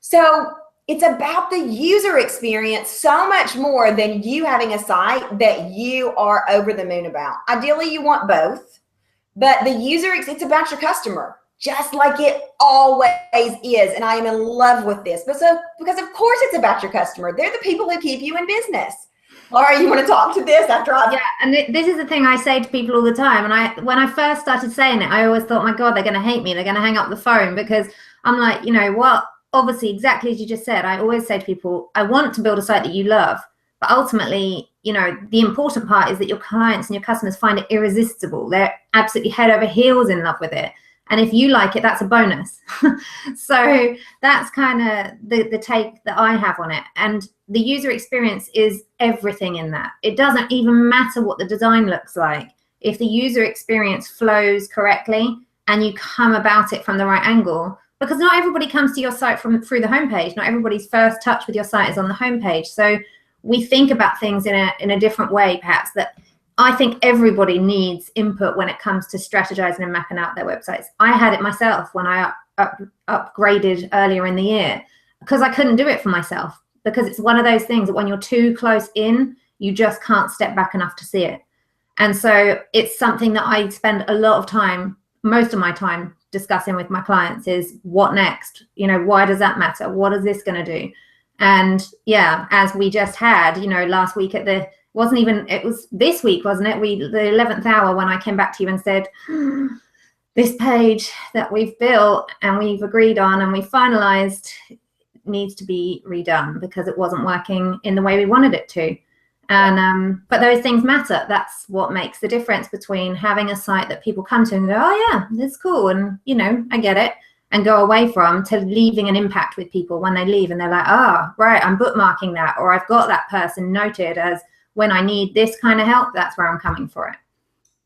So it's about the user experience so much more than you having a site that you are over the moon about. Ideally, you want both, but the user, it's about your customer, just like it always is. And I am in love with this. Because of course it's about your customer. They're the people who keep you in business. Laura, you want to talk to this after I've... Yeah, and this is the thing I say to people all the time. And when I first started saying it, I always thought, my God, they're going to hate me. They're going to hang up the phone, because I'm like, obviously, exactly as you just said, I always say to people, I want to build a site that you love, but ultimately, the important part is that your clients and your customers find it irresistible. They're absolutely head over heels in love with it. And if you like it, that's a bonus. So that's kind of the take that I have on it. And the user experience is everything in that. It doesn't even matter what the design looks like. If the user experience flows correctly and you come about it from the right angle, because not everybody comes to your site through the homepage. Not everybody's first touch with your site is on the homepage. So we think about things in a different way, perhaps, that I think everybody needs input when it comes to strategizing and mapping out their websites. I had it myself when I upgraded earlier in the year, because I couldn't do it for myself, because it's one of those things that when you're too close in, you just can't step back enough to see it. And so it's something that I spend a lot of time, most of my time, discussing with my clients is, what next? Why does that matter? What is this going to do? And yeah, as we just had, last week it was this week, wasn't it? The 11th hour, when I came back to you and said, this page that we've built and we've agreed on and we finalized needs to be redone because it wasn't working in the way we wanted it to. And but those things matter. That's what makes the difference between having a site that people come to and go, oh yeah, that's cool, and I get it, and go away from, to leaving an impact with people when they leave and they're like, oh right, I'm bookmarking that, or I've got that person noted as, when I need this kind of help, that's where I'm coming for it.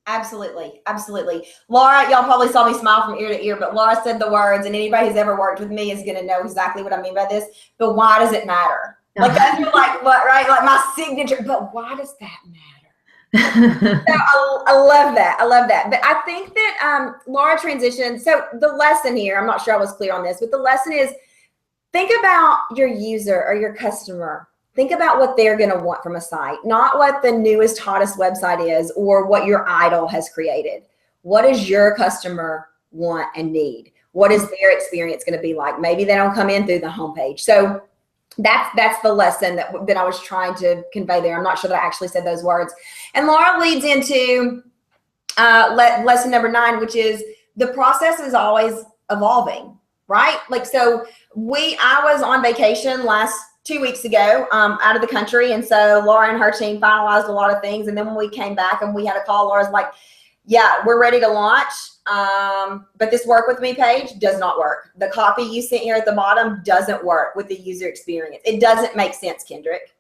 Absolutely. Absolutely. Laura, y'all probably saw me smile from ear to ear, but Laura said the words, and anybody who's ever worked with me is going to know exactly what I mean by this. But why does it matter? Like, that's like, what, right? Like my signature, but why does that matter? So I love that. I love that. But I think that Laura transitioned. So the lesson here, I'm not sure I was clear on this, but the lesson is, think about your user or your customer. Think about what they're going to want from a site, not what the newest, hottest website is or what your idol has created. What does your customer want and need? What is their experience going to be like? Maybe they don't come in through the homepage. So that's the lesson that I was trying to convey there. I'm not sure that I actually said those words. And Laura leads into lesson number 9, which is, the process is always evolving, right? Like, so I was on vacation last 2 weeks ago, out of the country. And so Laura and her team finalized a lot of things. And then when we came back and we had a call, Laura's like, yeah, we're ready to launch. But this work with me page does not work. The copy you sent here at the bottom doesn't work with the user experience. It doesn't make sense, Kendrick.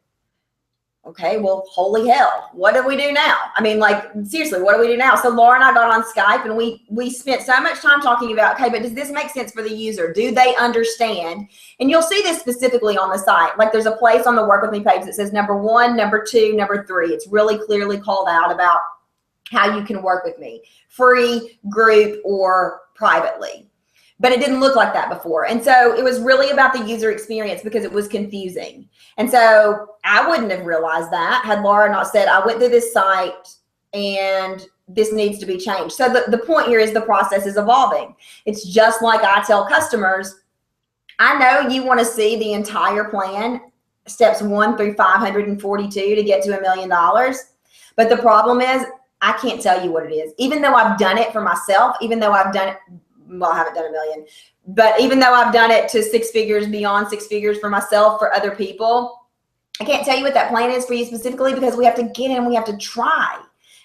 Okay, well, holy hell, what do we do now? I mean, like, seriously, what do we do now? So Laura and I got on Skype and we spent so much time talking about, okay, but does this make sense for the user? Do they understand? And you'll see this specifically on the site. Like, there's a place on the Work With Me page that says number 1, number 2, number 3. It's really clearly called out about how you can work with me, free, group, or privately. But it didn't look like that before. And so it was really about the user experience because it was confusing. And so I wouldn't have realized that had Laura not said, I went through this site and this needs to be changed. So the point here is the process is evolving. It's just like I tell customers, I know you want to see the entire plan, steps 1 through 542 to get to $1 million. But the problem is I can't tell you what it is. Even though I've done it for myself, even though I've done it, well, I haven't done $1 million, but even though I've done it to 6 figures, beyond 6 figures for myself, for other people, I can't tell you what that plan is for you specifically because we have to get in, we have to try.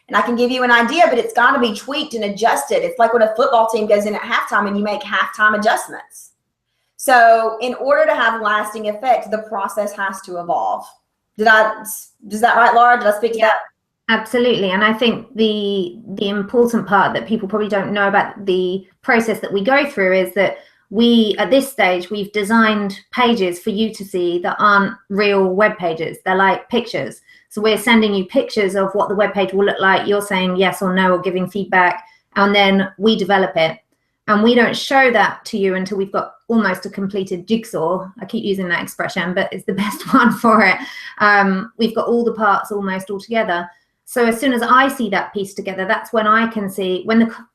And I can give you an idea, but it's got to be tweaked and adjusted. It's like when a football team goes in at halftime and you make halftime adjustments. So in order to have lasting effect, the process has to evolve. Is that right, Laura? Did I speak to that? Absolutely. And I think the important part that people probably don't know about the process that we go through is that at this stage, we've designed pages for you to see that aren't real web pages. They're like pictures. So we're sending you pictures of what the web page will look like. You're saying yes or no or giving feedback, and then we develop it. And we don't show that to you until we've got almost a completed jigsaw. I keep using that expression, but it's the best one for it. We've got all the parts almost all together. So as soon as I see that piece together, that's when I can see,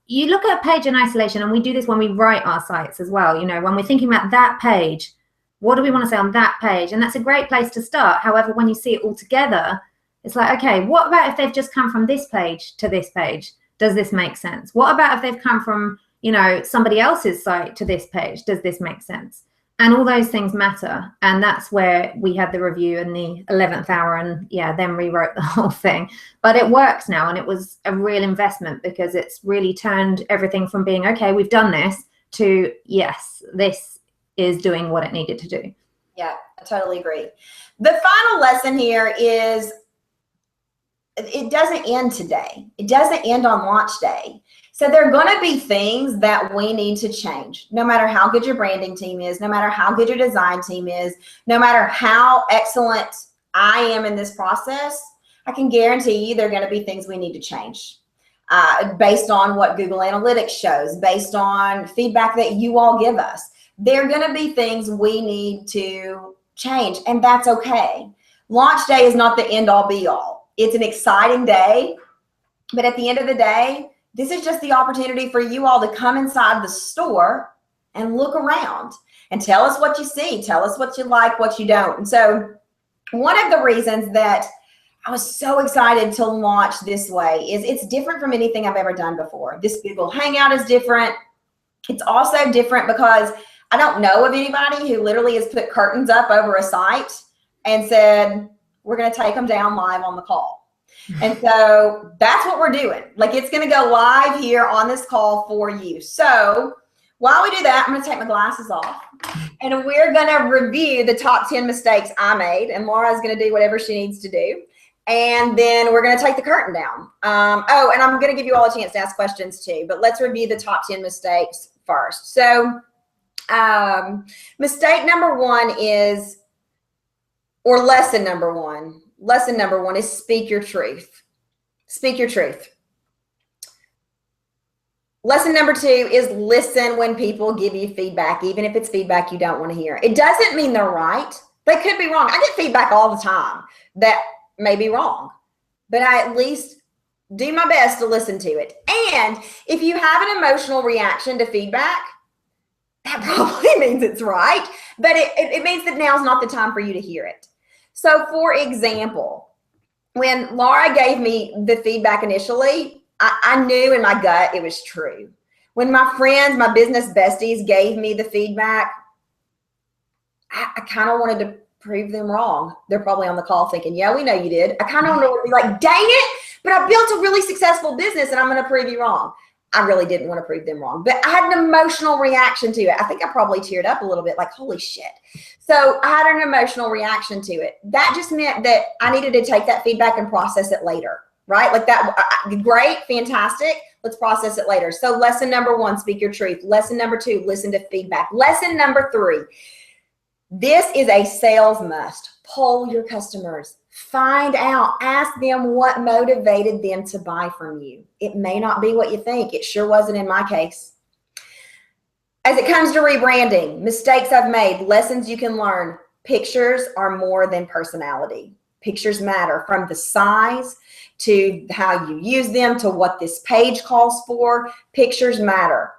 you look at a page in isolation, and we do this when we write our sites as well. You know, when we're thinking about that page, what do we want to say on that page? And that's a great place to start. However, when you see it all together, it's like, okay, what about if they've just come from this page to this page? Does this make sense? What about if they've come from, you know, somebody else's site to this page? Does this make sense? And all those things matter. And that's where we had the review in the 11th hour and then rewrote the whole thing. But it works now, and it was a real investment because it's really turned everything from being, okay, we've done this, to yes, this is doing what it needed to do. Yeah, I totally agree. The final lesson here is it doesn't end today. It doesn't end on launch day. So there are going to be things that we need to change, no matter how good your branding team is, no matter how good your design team is, no matter how excellent I am in this process. I can guarantee you there are going to be things we need to change based on what Google Analytics shows, based on feedback that you all give us. There are going to be things we need to change, and that's okay. Launch day is not the end all be all. It's an exciting day, but at the end of the day, this is just the opportunity for you all to come inside the store and look around and tell us what you see. Tell us what you like, what you don't. And so one of the reasons that I was so excited to launch this way is it's different from anything I've ever done before. This Google Hangout is different. It's also different because I don't know of anybody who literally has put curtains up over a site and said, we're going to take them down live on the call. And so that's what we're doing. Like, it's going to go live here on this call for you. So while we do that, I'm going to take my glasses off and we're going to review the top 10 mistakes I made. And Laura's going to do whatever she needs to do. And then we're going to take the curtain down. Oh, and I'm going to give you all a chance to ask questions too, but let's review the top 10 mistakes first. So mistake number 1 is, or lesson number 1. Lesson number 1 is speak your truth. Speak your truth. Lesson number 2 is listen when people give you feedback, even if it's feedback you don't want to hear. It doesn't mean they're right. They could be wrong. I get feedback all the time that may be wrong, but I at least do my best to listen to it. And if you have an emotional reaction to feedback, that probably means it's right, but it means that now's not the time for you to hear it. So for example, when Laura gave me the feedback initially, I knew in my gut it was true. When my friends, my business besties gave me the feedback, I kind of wanted to prove them wrong. They're probably on the call thinking, yeah, we know you did. I kind of wanted to be like, dang it, but I built a really successful business and I'm going to prove you wrong. I really didn't want to prove them wrong, but I had an emotional reaction to it. I think I probably teared up a little bit, like, holy shit. So I had an emotional reaction to it. That just meant that I needed to take that feedback and process it later, right? Like that, great, fantastic. Let's process it later. So lesson number 1, speak your truth. Lesson number 2, listen to feedback. Lesson number 3, this is a sales must. Poll your customers. Find out, ask them what motivated them to buy from you. It may not be what you think. It sure wasn't in my case. As it comes to rebranding, mistakes I've made, lessons you can learn. Pictures are more than personality. Pictures matter, from the size to how you use them to what this page calls for. Pictures matter.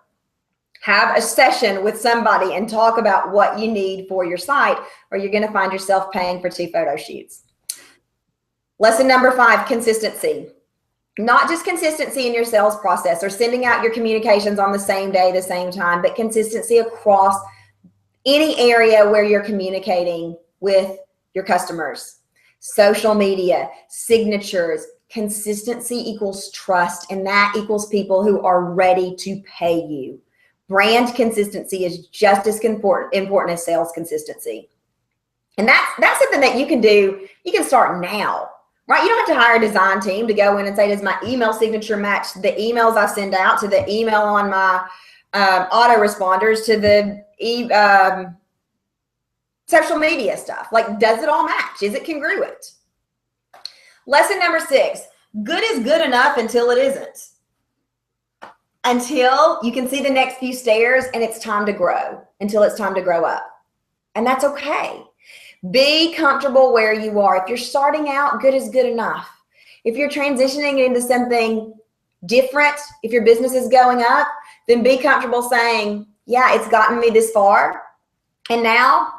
Have a session with somebody and talk about what you need for your site, or you're going to find yourself paying for 2 photo shoots. Lesson number 5, consistency. Not just consistency in your sales process or sending out your communications on the same day, the same time, but consistency across any area where you're communicating with your customers. Social media, signatures. Consistency equals trust, and that equals people who are ready to pay you. Brand consistency is just as important as sales consistency. And that's something that you can do. You can start now, right? You don't have to hire a design team to go in and say, does my email signature match the emails I send out, to the email on my autoresponders, to the social media stuff? Like, does it all match? Is it congruent? Lesson number 6, good is good enough until it isn't. Until you can see the next few stairs and it's time to grow, until it's time to grow up. And that's okay. Be comfortable where you are. If you're starting out, good is good enough. If you're transitioning into something different, if your business is going up, then be comfortable saying, yeah, it's gotten me this far. And now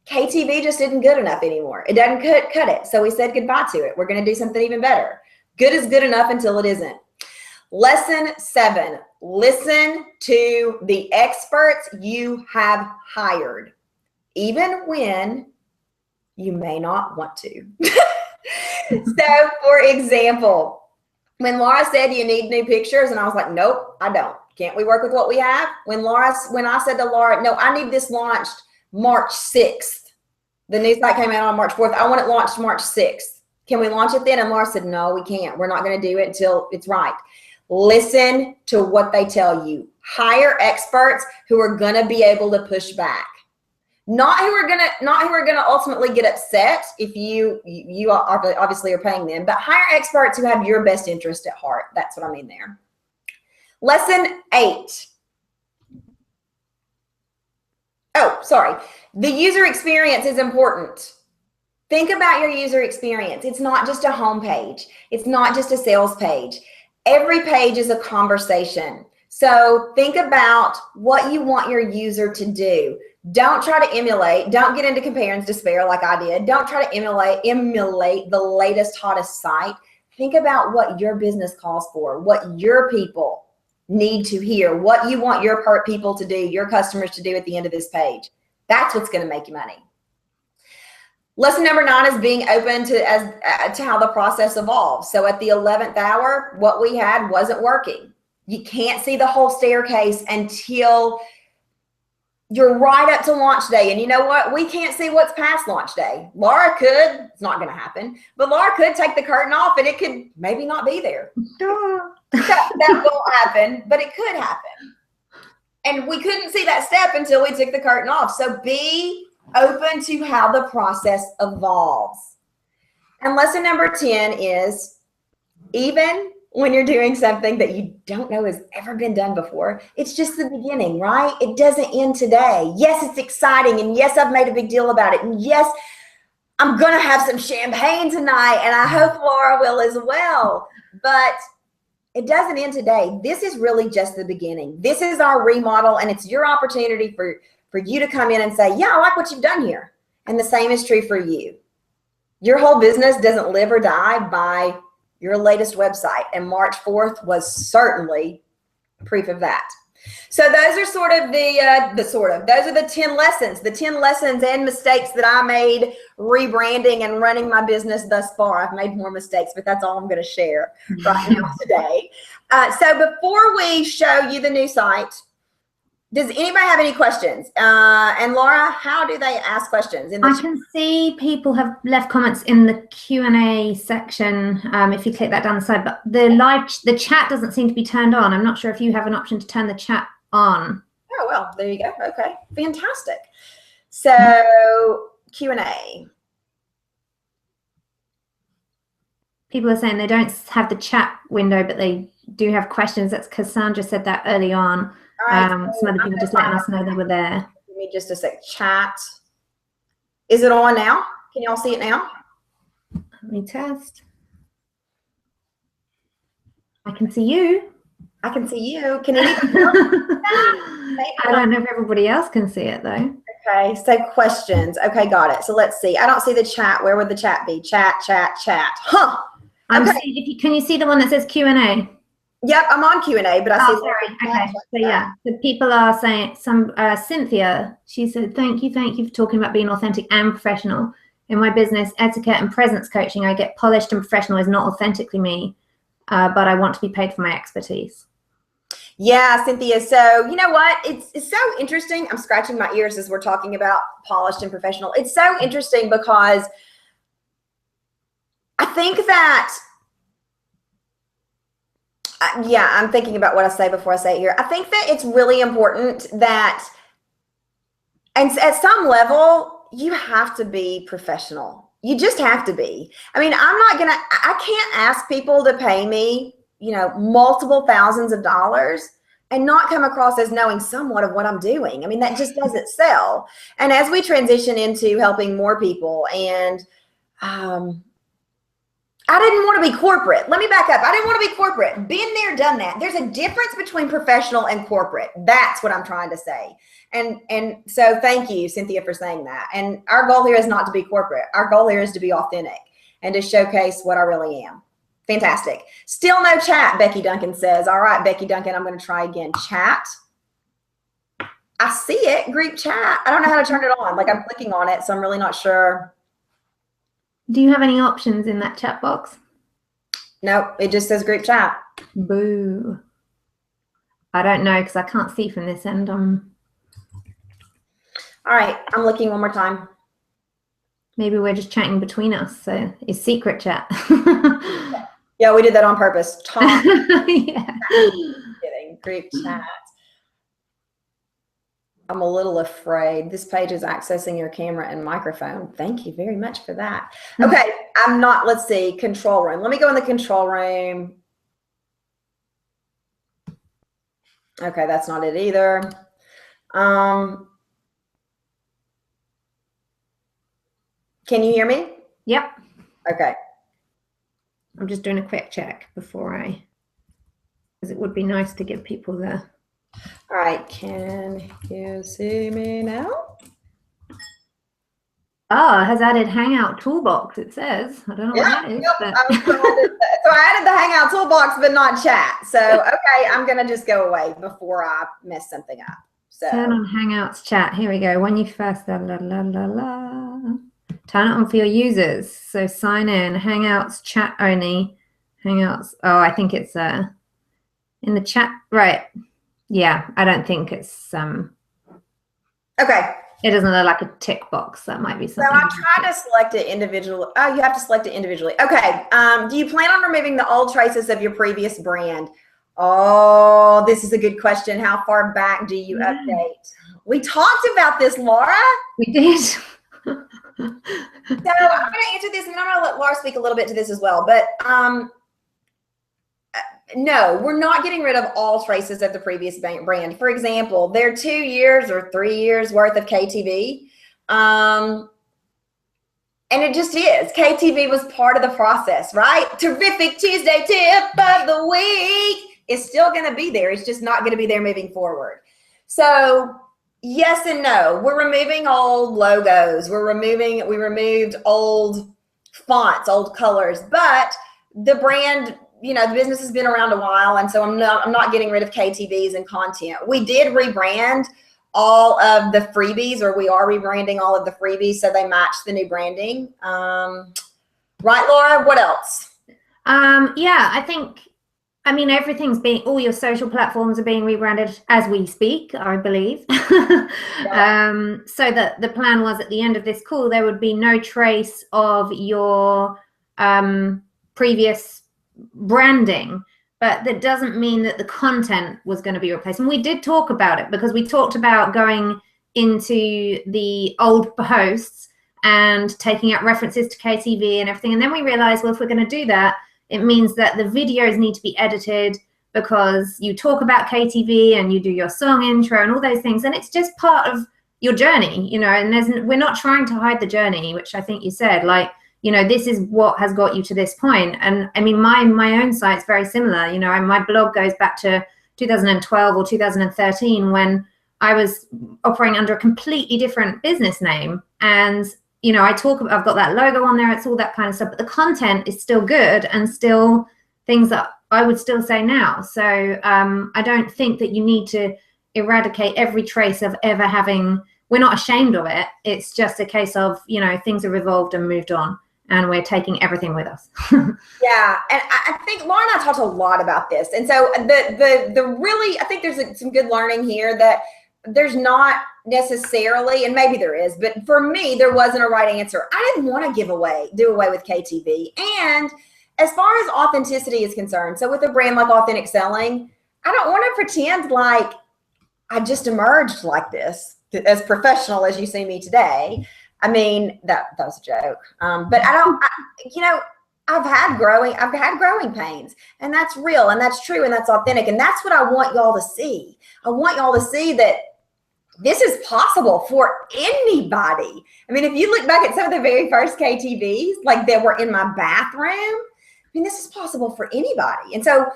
KTV just isn't good enough anymore. It doesn't cut it. So we said goodbye to it. We're going to do something even better. Good is good enough until it isn't. Lesson 7, listen to the experts you have hired, even when you may not want to. So, for example, when Laura said you need new pictures, and I was like, nope, I don't. Can't we work with what we have? When I said to Laura, no, I need this launched March 6th. The new site came out on March 4th. I want it launched March 6th. Can we launch it then? And Laura said, no, we can't. We're not going to do it until it's right. Listen to what they tell you. Hire experts who are going to be able to push back. Not who are gonna ultimately get upset if you obviously are paying them, but hire experts who have your best interest at heart. That's what I mean there. Lesson 8. Oh, sorry. The user experience is important. Think about your user experience. It's not just a home page. It's not just a sales page. Every page is a conversation. So think about what you want your user to do. Don't try to emulate. Don't get into compare and despair like I did. Don't try to emulate the latest, hottest site. Think about what your business calls for, what your people need to hear, what you want your people to do, your customers to do at the end of this page. That's what's going to make you money. Lesson number 9 is being open to how the process evolves. So at the 11th hour, what we had wasn't working. You can't see the whole staircase until you're right up to launch day. And you know what? We can't see what's past launch day. Laura could. It's not going to happen. But Laura could take the curtain off and it could maybe not be there. That won't happen, but it could happen. And we couldn't see that step until we took the curtain off. So be open to how the process evolves. And lesson number 10 is, even when you're doing something that you don't know has ever been done before, it's just the beginning, right? It doesn't end today. Yes, it's exciting. And yes, I've made a big deal about it. And yes, I'm going to have some champagne tonight. And I hope Laura will as well. But it doesn't end today. This is really just the beginning. This is our remodel. And it's your opportunity for you to come in and say, yeah, I like what you've done here. And the same is true for you. Your whole business doesn't live or die by your latest website. And March 4th was certainly proof of that. So those are sort of those are the 10 lessons and mistakes that I made rebranding and running my business thus far. I've made more mistakes, but that's all I'm going to share right now today. So before we show you the new site, does anybody have any questions? And Laura, how do they ask questions? I can see people have left comments in the Q&A section if you click that down the side, but the chat doesn't seem to be turned on. I'm not sure if you have an option to turn the chat on. Oh, well, there you go. Okay, fantastic. So Q&A. People are saying they don't have the chat window, but they do have questions. That's Cassandra said that early on. Right, some other people just letting us know they were there. Give me just a sec. Chat. Is it on now? Can y'all see it now? Let me test. I can see you. I can see you. Can anybody else? I don't know if everybody else can see it though. Okay, so questions. Okay, got it. So let's see. I don't see the chat. Where would the chat be? Chat. Huh. Okay. Can you see the one that says Q&A? Yep, I'm on Q&A, but I see. Sorry. Okay. So yeah, the people are saying Cynthia. She said, "Thank you for talking about being authentic and professional. In my business, etiquette and presence coaching, I get polished and professional is not authentically me, but I want to be paid for my expertise." Yeah, Cynthia. So you know what? It's so interesting. I'm scratching my ears as we're talking about polished and professional. It's so interesting because I think that. Yeah, I'm thinking about what I say before I say it here. I think that it's really important that, and at some level, you have to be professional. You just have to be. I mean, I can't ask people to pay me, multiple thousands of dollars and not come across as knowing somewhat of what I'm doing. I mean, that just doesn't sell. And as we transition into helping more people and, I didn't want to be corporate. Let me back up. I didn't want to be corporate. Been there, done that. There's a difference between professional and corporate. That's what I'm trying to say. And so thank you, Cynthia, for saying that. And our goal here is not to be corporate. Our goal here is to be authentic and to showcase what I really am. Fantastic. Still no chat, Becky Duncan says. All right, Becky Duncan, I'm going to try again. Chat. I see it, group chat. I don't know how to turn it on. Like I'm clicking on it, so I'm really not sure. Do you have any options in that chat box? Nope, it just says group chat. Boo. I don't know because I can't see from this end. All right, I'm looking one more time. Maybe we're just chatting between us, so it's secret chat. Yeah, we did that on purpose. Talk. Yeah. Kidding. Group chat. I'm a little afraid. This page is accessing your camera and microphone. Thank you very much for that. Okay, I'm not, let's see, control room. Let me go in the control room. Okay, that's not it either. Can you hear me? Yep. Okay. I'm just doing a quick check before because it would be nice to give people the. All right, can you see me now? Oh, it has added Hangout Toolbox, it says. I don't know what that is. Yep. But... So I added the Hangout Toolbox, but not chat. So, okay, I'm going to just go away before I mess something up. So turn on Hangouts chat. Here we go. When you first, turn it on for your users. So sign in, Hangouts chat only. Hangouts. Oh, I think it's in the chat. Right. Yeah, I don't think it's okay. It doesn't look like a tick box. That might be something. So I'm trying to select it individually. Oh, you have to select it individually. Okay. Do you plan on removing the old traces of your previous brand? Oh, this is a good question. How far back do you update? We talked about this, Laura. We did. So I'm going to answer this, and I'm going to let Laura speak a little bit to this as well. But no, we're not getting rid of all traces of the previous brand. For example, their 2 years or 3 years worth of KTV. And it just is. KTV was part of the process, right? Terrific Tuesday tip of the week is still going to be there. It's just not going to be there moving forward. So yes and no. We're removing old logos. We removed old fonts, old colors, but the brand you know, the business has been around a while, and so I'm not getting rid of KTVs and content. We did rebrand all of the freebies, or we are rebranding all of the freebies so they match the new branding. Right, Laura? What else? Yeah, I think, I mean, all your social platforms are being rebranded as we speak, I believe. Yeah. So that the plan was at the end of this call, there would be no trace of your previous branding, but that doesn't mean that the content was going to be replaced. And we did talk about it, because we talked about going into the old posts and taking out references to KTV and everything. And then we realized, well, if we're going to do that, it means that the videos need to be edited, because you talk about KTV and you do your song intro and all those things. And it's just part of your journey, you know, and we're not trying to hide the journey, which I think you said, like, you know, this is what has got you to this point. And I mean, my own site's very similar. You know, my blog goes back to 2012 or 2013, when I was operating under a completely different business name. And you know, I've got that logo on there, it's all that kind of stuff, but the content is still good and still things that I would still say now. So I don't think that you need to eradicate every trace of ever having, we're not ashamed of it. It's just a case of, you know, things have evolved and moved on, and we're taking everything with us. Yeah, and I think Laura and I talked a lot about this. And so the really, I think there's some good learning here, that there's not necessarily, and maybe there is, but for me, there wasn't a right answer. I didn't want to do away with KTV. And as far as authenticity is concerned, so with a brand like Authentic Selling, I don't want to pretend like I just emerged like this, as professional as you see me today. I mean, that was a joke. But you know, I've had growing pains, and that's real, and that's true, and that's authentic. And that's what I want y'all to see. I want y'all to see that this is possible for anybody. I mean, if you look back at some of the very first KTVs, like that were in my bathroom, I mean, this is possible for anybody. And so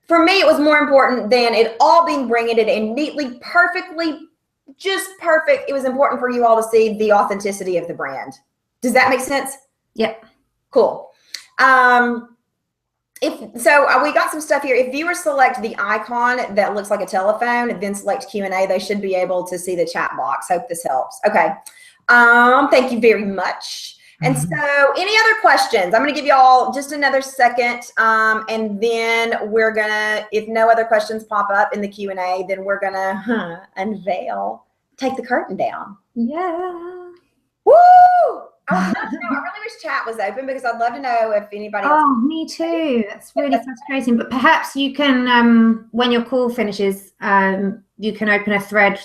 for me, it was more important than it all being branded and neatly, perfectly, just perfect. It was important for you all to see the authenticity of the brand. Does that make sense? Yep. Cool. We got some stuff here. If viewers select the icon that looks like a telephone and then select Q&A, they should be able to see the chat box. Hope this helps. Okay. Thank you very much. And so any other questions? I'm going to give you all just another second. And then we're going to, if no other questions pop up in the Q&A, then we're going to unveil, take the curtain down. Yeah. Woo! I really wish chat was open, because I'd love to know if anybody else. Oh, me too. That's really frustrating. But perhaps you can, when your call finishes, you can open a thread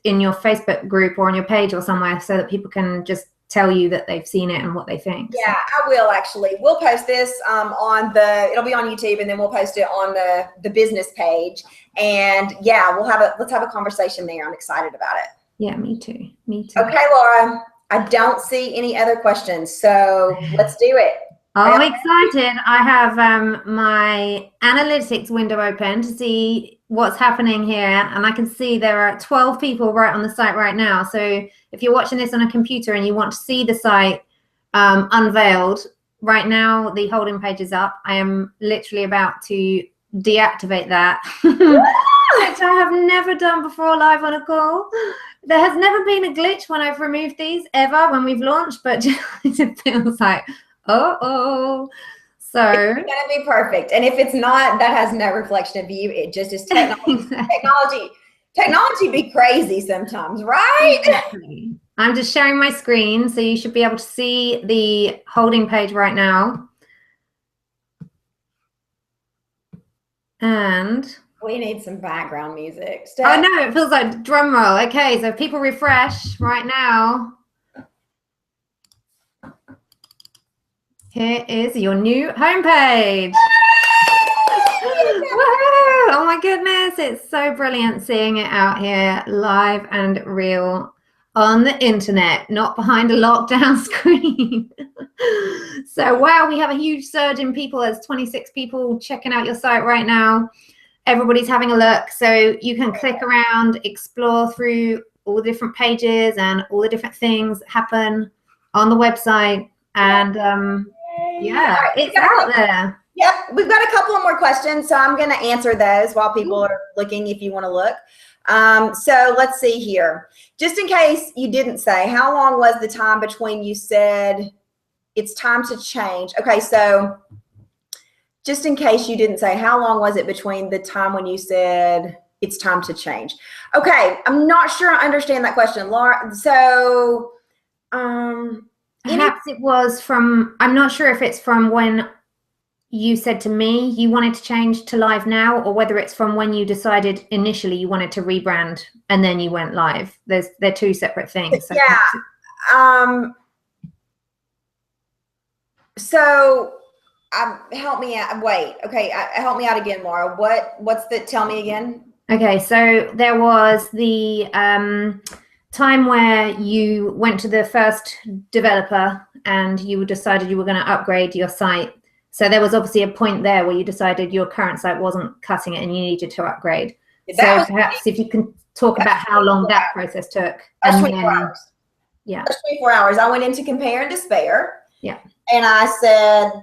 in your Facebook group or on your page or somewhere, so that people can just tell you that they've seen it and what they think. Yeah, I will actually. We'll post this it'll be on YouTube, and then we'll post it on the business page. And yeah, let's have a conversation there. I'm excited about it. Yeah, me too. Me too. Okay, Laura. I don't see any other questions, so let's do it. I'm excited. I have my analytics window open to see what's happening here, and I can see there are 12 people right on the site right now. So if you're watching this on a computer and you want to see the site unveiled, right now the holding page is up. I am literally about to deactivate that, which I have never done before live on a call. There has never been a glitch when I've removed these ever when we've launched, but it feels like, so it's gonna be perfect. And if it's not, that has no reflection of you. It just is technology. Technology be crazy sometimes, right? Exactly. I'm just sharing my screen, so you should be able to see the holding page right now. And we need some background music. Oh no, it feels like drum roll. Okay, so if people refresh right now, here is your new homepage. Oh my goodness, it's so brilliant seeing it out here live and real on the internet, not behind a lockdown screen. So wow, we have a huge surge in people. There's 26 people checking out your site right now. Everybody's having a look, so you can click around, explore through all the different pages and all the different things that happen on the website. And yeah, it's out there. Yep, we've got a couple of more questions, so I'm going to answer those while people are looking if you want to look. So let's see here. Just in case you didn't say, how long was the time between you said it's time to change? Okay, so just in case you didn't say, how long was it between the time when you said it's time to change? Okay, I'm not sure I understand that question, Laura. So perhaps it was from, I'm not sure if it's from when you said to me you wanted to change to live now, or whether it's from when you decided initially you wanted to rebrand and then you went live. They're two separate things. So yeah. So help me out. Wait. Okay. Help me out again, Laura. What's the? Tell me again. Okay. So there was the time where you went to the first developer and you decided you were going to upgrade your site. So there was obviously a point there where you decided your current site wasn't cutting it and you needed to upgrade. So perhaps if you can talk about how long that process took. That's 24 hours. Yeah. That's 24 hours. I went into compare and despair. Yeah. And I said,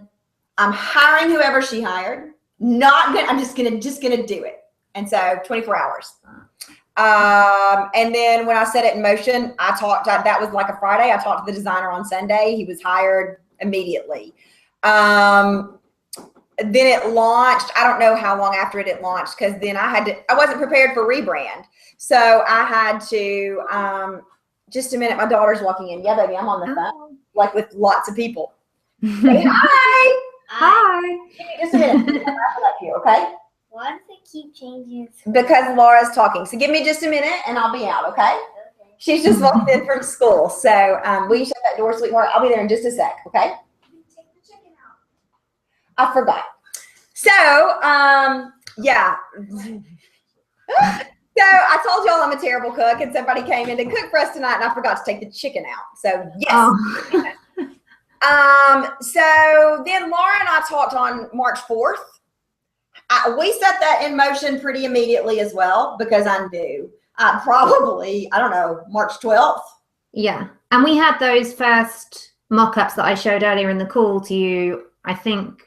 I'm hiring whoever she hired. I'm just gonna do it. And so 24 hours. And then when I set it in motion, that was like a Friday. I talked to the designer on Sunday. He was hired immediately. Then it launched. I don't know how long after it launched, because then I wasn't prepared for rebrand. So I had to, just a minute, my daughter's walking in. Yeah, baby, I'm on the phone, like with lots of people. Say hi. Hi. Give me just a minute. I'm up here, okay? Why does it keep changing? Because Laura's talking. So give me just a minute and I'll be out, okay? Okay. She's just walked in from school. So will you shut that door, sweetheart? I'll be there in just a sec, okay? Take the chicken out. I forgot. So, yeah. So I told y'all I'm a terrible cook, and somebody came in to cook for us tonight, and I forgot to take the chicken out. So yes. Oh. So then Laura and I talked on March 4th. We set that in motion pretty immediately as well, because I knew probably, I don't know, March 12th. Yeah. And we had those first mock-ups that I showed earlier in the call to you, I think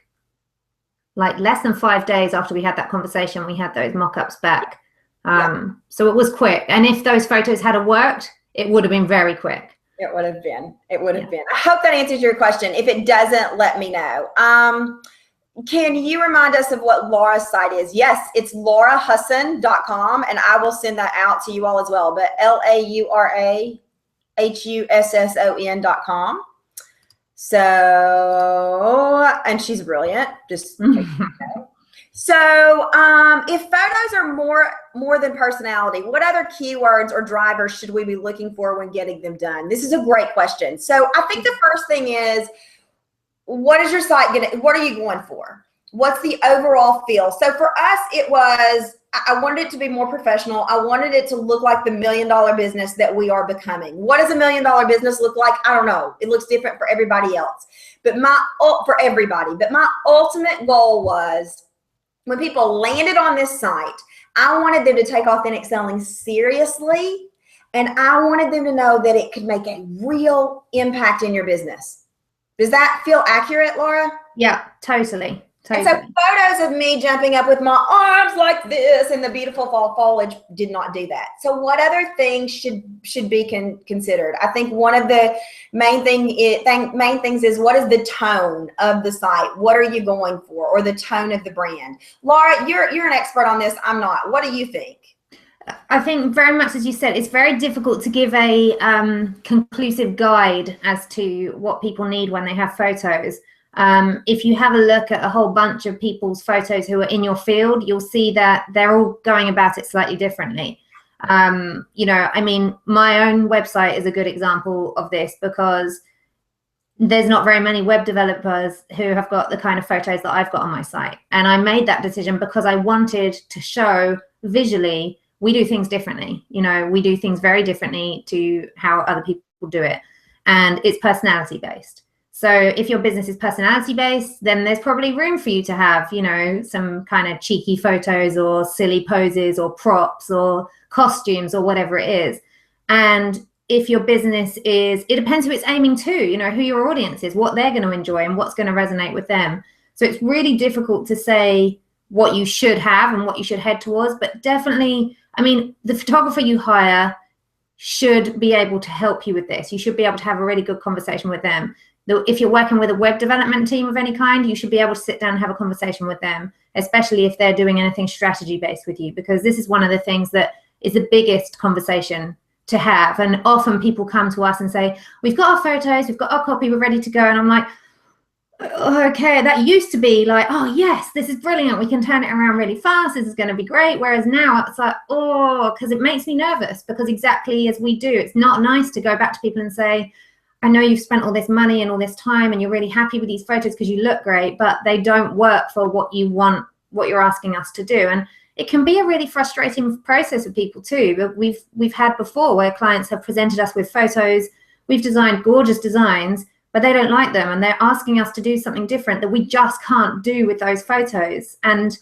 like less than 5 days after we had that conversation, we had those mock-ups back. So it was quick. And if those photos had worked, it would have been very quick. It would have been. I hope that answers your question. If it doesn't, let me know. Can you remind us of what Laura's site is? Yes, it's laurahusson.com, and I will send that out to you all as well. But LauraHusson.com. So, and she's brilliant. Just in case you know. So, if photos are more than personality, what other keywords or drivers should we be looking for when getting them done? This is a great question. So, I think the first thing is, what is your site what are you going for? What's the overall feel? So for us, it was, I wanted it to be more professional. I wanted it to look like the $1 million business that we are becoming. What does a $1 million business look like? I don't know. It looks different for everybody else, but my ultimate goal was, when people landed on this site, I wanted them to take authentic selling seriously, and I wanted them to know that it could make a real impact in your business. Does that feel accurate, Laura? Yeah, totally. And so photos of me jumping up with my arms like this and the beautiful fall foliage did not do that. So what other things should be considered? I think one of the main things is, what is the tone of the site? What are you going for? Or the tone of the brand? Laura, you're an expert on this. I'm not. What do you think? I think very much, as you said, it's very difficult to give a conclusive guide as to what people need when they have photos. If you have a look at a whole bunch of people's photos who are in your field, you'll see that they're all going about it slightly differently. You know, I mean, my own website is a good example of this, because there's not very many web developers who have got the kind of photos that I've got on my site. And I made that decision because I wanted to show visually we do things differently. You know, we do things very differently to how other people do it. And it's personality based. So if your business is personality based, then there's probably room for you to have, you know, some kind of cheeky photos or silly poses or props or costumes or whatever it is. And if your business is, it depends who it's aiming to, you know, who your audience is, what they're going to enjoy and what's going to resonate with them. So it's really difficult to say what you should have and what you should head towards, but definitely, I mean, the photographer you hire should be able to help you with this. You should be able to have a really good conversation with them. If you're working with a web development team of any kind, you should be able to sit down and have a conversation with them, especially if they're doing anything strategy based with you, because this is one of the things that is the biggest conversation to have. And often people come to us and say, we've got our photos, we've got our copy, we're ready to go. And I'm like, okay, that used to be like, oh yes, this is brilliant, we can turn it around really fast, this is going to be great. Whereas now it's like, oh, because it makes me nervous, because exactly as we do, it's not nice to go back to people and say, I know you've spent all this money and all this time and you're really happy with these photos because you look great, but they don't work for what you want, what you're asking us to do. And it can be a really frustrating process for people too. But we've had before where clients have presented us with photos, we've designed gorgeous designs, but they don't like them and they're asking us to do something different that we just can't do with those photos. And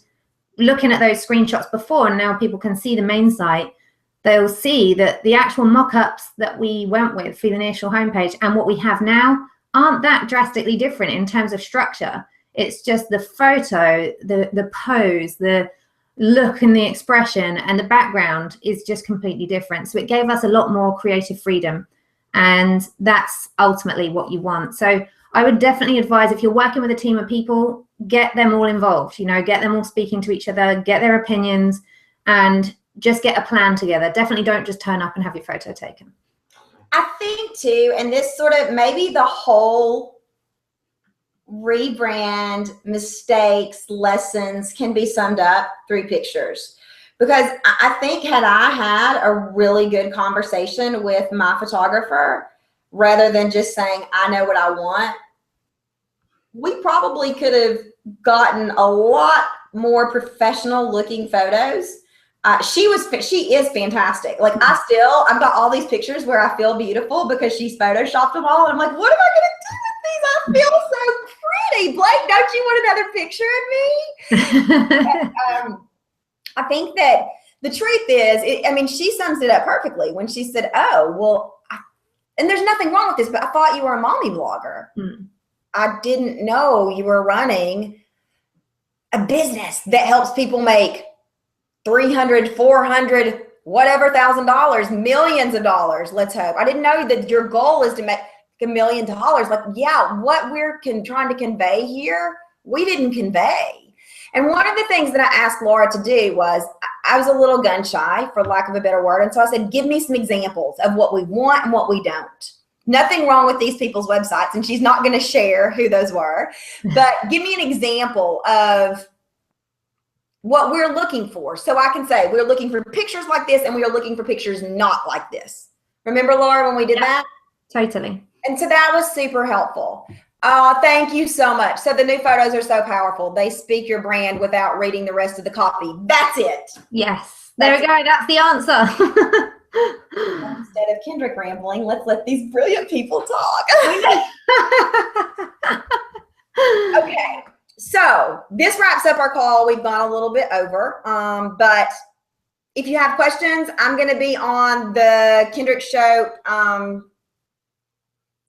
looking at those screenshots before, and now people can see the main site, they'll see that the actual mock-ups that we went with for the initial homepage and what we have now aren't that drastically different in terms of structure. It's just the photo, the pose, the look and the expression and the background is just completely different. So it gave us a lot more creative freedom, and that's ultimately what you want. So I would definitely advise, if you're working with a team of people, get them all involved, you know, get them all speaking to each other, get their opinions, and just get a plan together. Definitely don't just turn up and have your photo taken. I think too, and this sort of maybe the whole rebrand mistakes, lessons can be summed up through pictures. Because I think had I had a really good conversation with my photographer, rather than just saying, I know what I want, we probably could have gotten a lot more professional looking photos. She is fantastic. Like I've got all these pictures where I feel beautiful because she's photoshopped them all. And I'm like, what am I going to do with these? I feel so pretty. Blake, don't you want another picture of me? But, I think that the truth is, she sums it up perfectly when she said, oh, well, and there's nothing wrong with this, but I thought you were a mommy blogger. I didn't know you were running a business that helps people make $300, $400, whatever $1,000, millions of dollars. Let's hope. I didn't know that your goal is to make $1 million. Like, yeah, what we're trying to convey here, we didn't convey. And one of the things that I asked Laura to do was, I was a little gun shy, for lack of a better word. And so I said, give me some examples of what we want and what we don't. Nothing wrong with these people's websites. And she's not going to share who those were. But give me an example of what we're looking for. So I can say, we're looking for pictures like this and we are looking for pictures not like this. Remember, Laura, when we did that? Totally. And so that was super helpful. Thank you so much. So the new photos are so powerful. They speak your brand without reading the rest of the copy. That's it. Yes. There we go. That's the answer. Instead of Kendrick rambling, let's let these brilliant people talk. Okay. So this wraps up our call. We've gone a little bit over, but if you have questions, I'm going to be on the Kendrick Show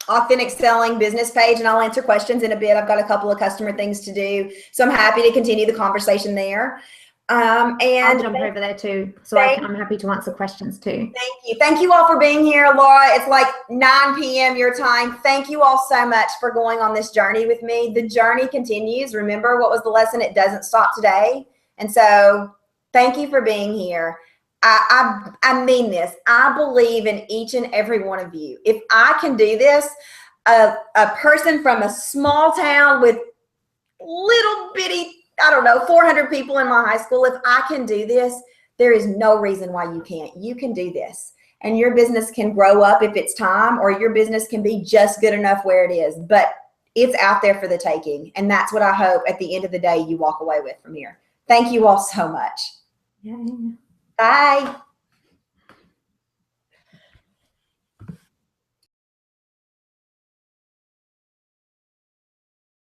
Authentic Selling business page, and I'll answer questions in a bit. I've got a couple of customer things to do, so I'm happy to continue the conversation there. And I'll jump over there too, so I'm happy to answer questions too. Thank you. Thank you all for being here, Laura. It's like 9 p.m. your time. Thank you all so much for going on this journey with me. The journey continues. Remember, what was the lesson? It doesn't stop today. And so thank you for being here. I mean this. I believe in each and every one of you. If I can do this, a person from a small town with little bitty, 400 people in my high school, if I can do this, there is no reason why you can't. You can do this. And your business can grow up if it's time, or your business can be just good enough where it is. But it's out there for the taking. And that's what I hope at the end of the day you walk away with from here. Thank you all so much. Yeah. Bye.